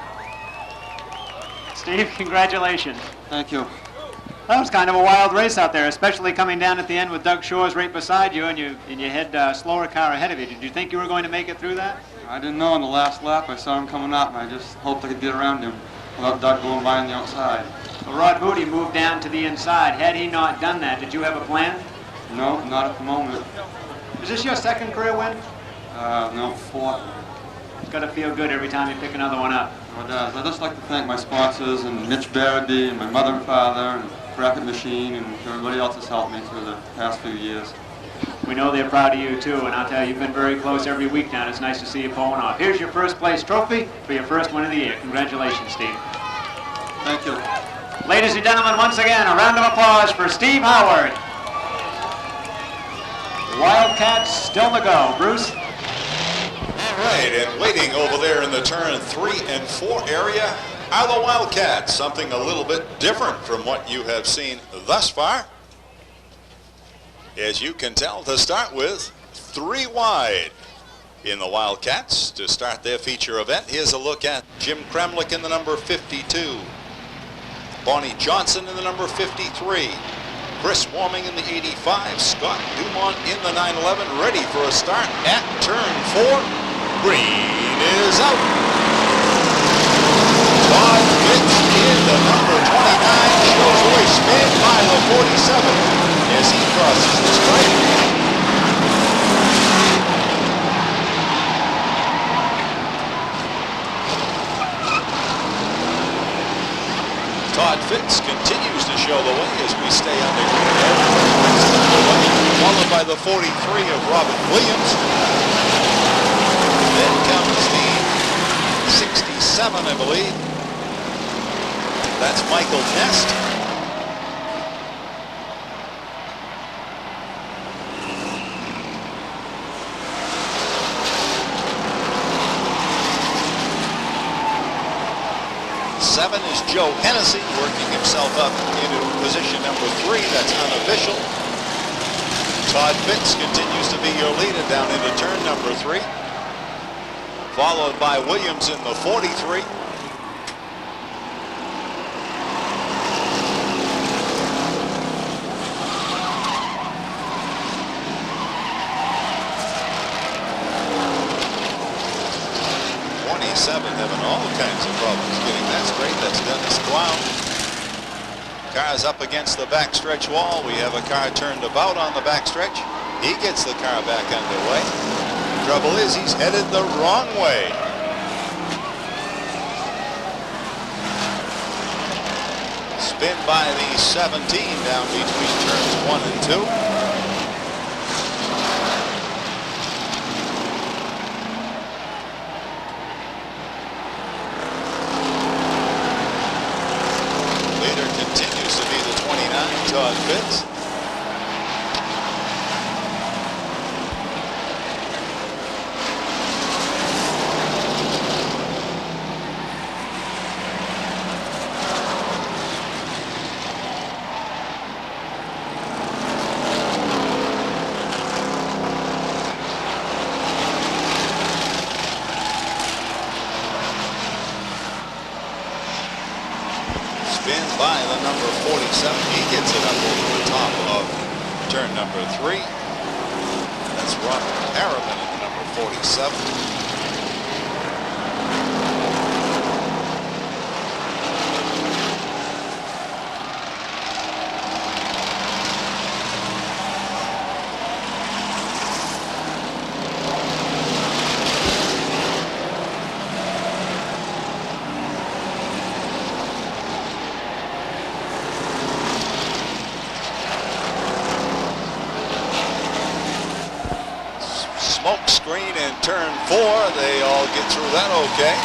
Steve, congratulations. Thank you. That was kind of a wild race out there, especially coming down at the end with Doug Shores right beside you, and you had a slower car ahead of you. Did you think you were going to make it through that? I didn't know on the last lap. I saw him coming up, and I just hoped I could get around him without Doug going by on the outside. Well, Rod Moody moved down to the inside. Had he not done that, did you have a plan? No, not at the moment. Is this your second career win? No, fourth. It's got to feel good every time you pick another one up. Oh, it does. I'd just like to thank my sponsors and Mitch Barrady and my mother and father and Bracket Machine and everybody else that's helped me through the past few years. We know they're proud of you, too, and I'll tell you, you've been very close every week now, and it's nice to see you pulling off. Here's your first place trophy for your first win of the year. Congratulations, Steve. Thank you. Ladies and gentlemen, once again, a round of applause for Steve Howard. Wildcats still to go. Bruce? All right, and waiting over there in the turn 3 and 4 area are the Wildcats, something a little bit different from what you have seen thus far. As you can tell, to start with, 3 wide in the Wildcats to start their feature event. Here's a look at Jim Kremlick in the number 52. Bonnie Johnson in the number 53. Chris Warming in the 85. Scott Dumont in the 911, ready for a start at turn 4. Green is out. Todd Fitz in the number 29 shows away, spanned by the 47 as he crosses the stripe. Todd Fitz continues to show the way as we stay under green, followed by the 43 of Robert Williams. Then comes the 67, I believe. That's Michael Nest. Seven is Joe Hennessy, working himself up into position number 3. That's unofficial. Todd Fitz continues to be your leader down into turn number 3. Followed by Williams in the 43. Having all kinds of problems getting that straight. That's Dennis Clown. Car's up against the backstretch wall. We have a car turned about on the backstretch. He gets the car back underway. Trouble is, he's headed the wrong way. Spin by the 17 down between turns 1 and 2. Todd Fitz. Spins by the number 47. He gets it up over the top of turn number 3. That's Robert Harriman at the number 47. Smoke screen in turn 4. They all get through that okay.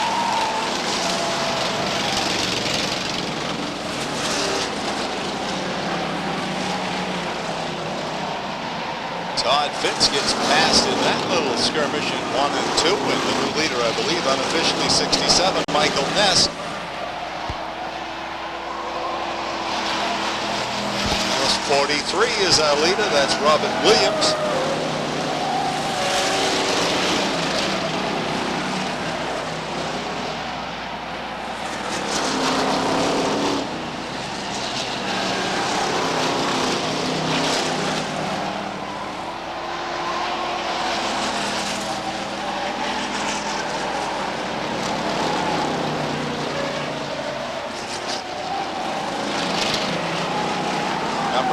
Todd Fitz gets past in that little skirmish in 1 and 2, and the new leader, I believe, unofficially 67, Michael Ness. 43 is our leader. That's Robert Williams.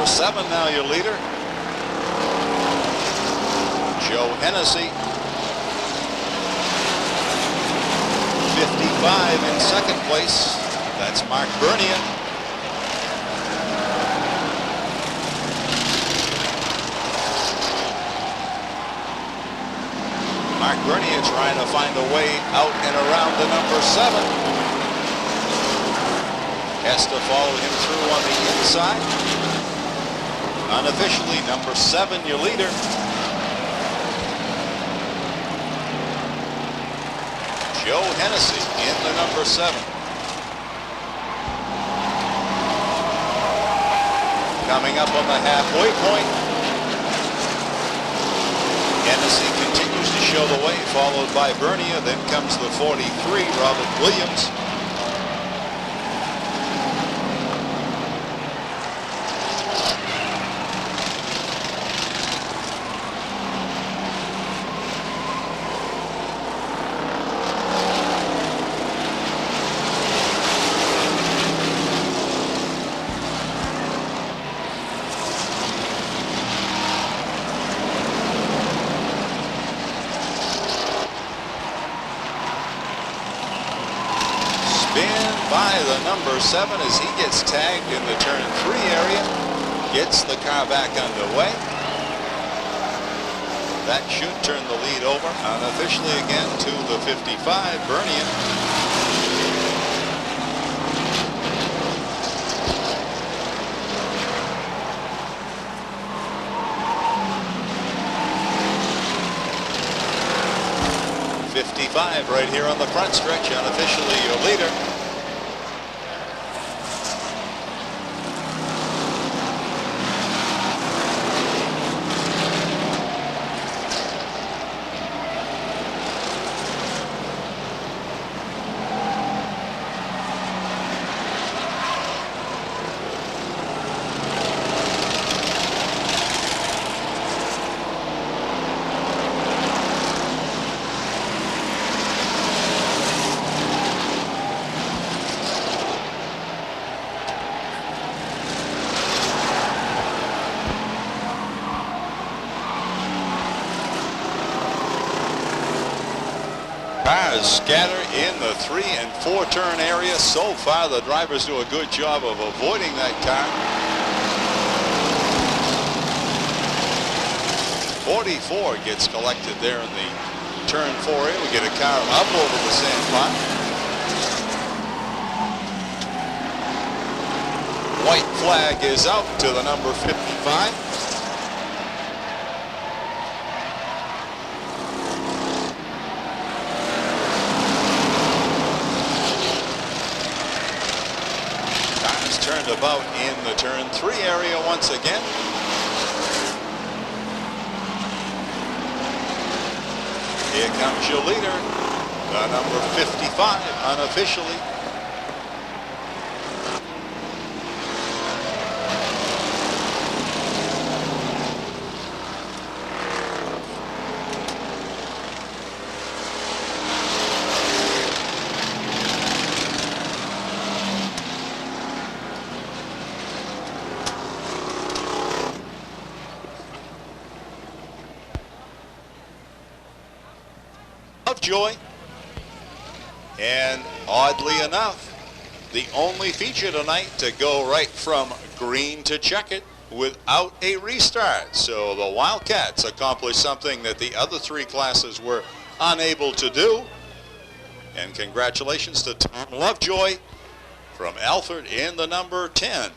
number 7 now your leader. Joe Hennessy. 55 in second place. That's Mark Bernier. Mark Bernier trying to find a way out and around the number 7. Has to follow him through on the inside. Unofficially, number 7, your leader. Joe Hennessy in the number 7. Coming up on the halfway point. Hennessy continues to show the way, followed by Bernier. Then comes the 43, Robert Williams. By the number 7 as he gets tagged in the turn 3 area, gets the car back underway. That should turn the lead over unofficially again to the 55, Bernier. Right here on the front stretch, unofficially your leader. Cars scatter in the 3 and 4 turn area. So far, the drivers do a good job of avoiding that car. 44 gets collected there in the turn 4 area. We get a car up over the sandpot. White flag is out to the number 55. Turned about in the turn 3 area once again. Here comes your leader, the number 55, unofficially. Joy, and oddly enough, the only feature tonight to go right from green to checkered without a restart. So the Wildcats accomplished something that the other 3 classes were unable to do. And congratulations to Tom Lovejoy from Alfred in the number 10.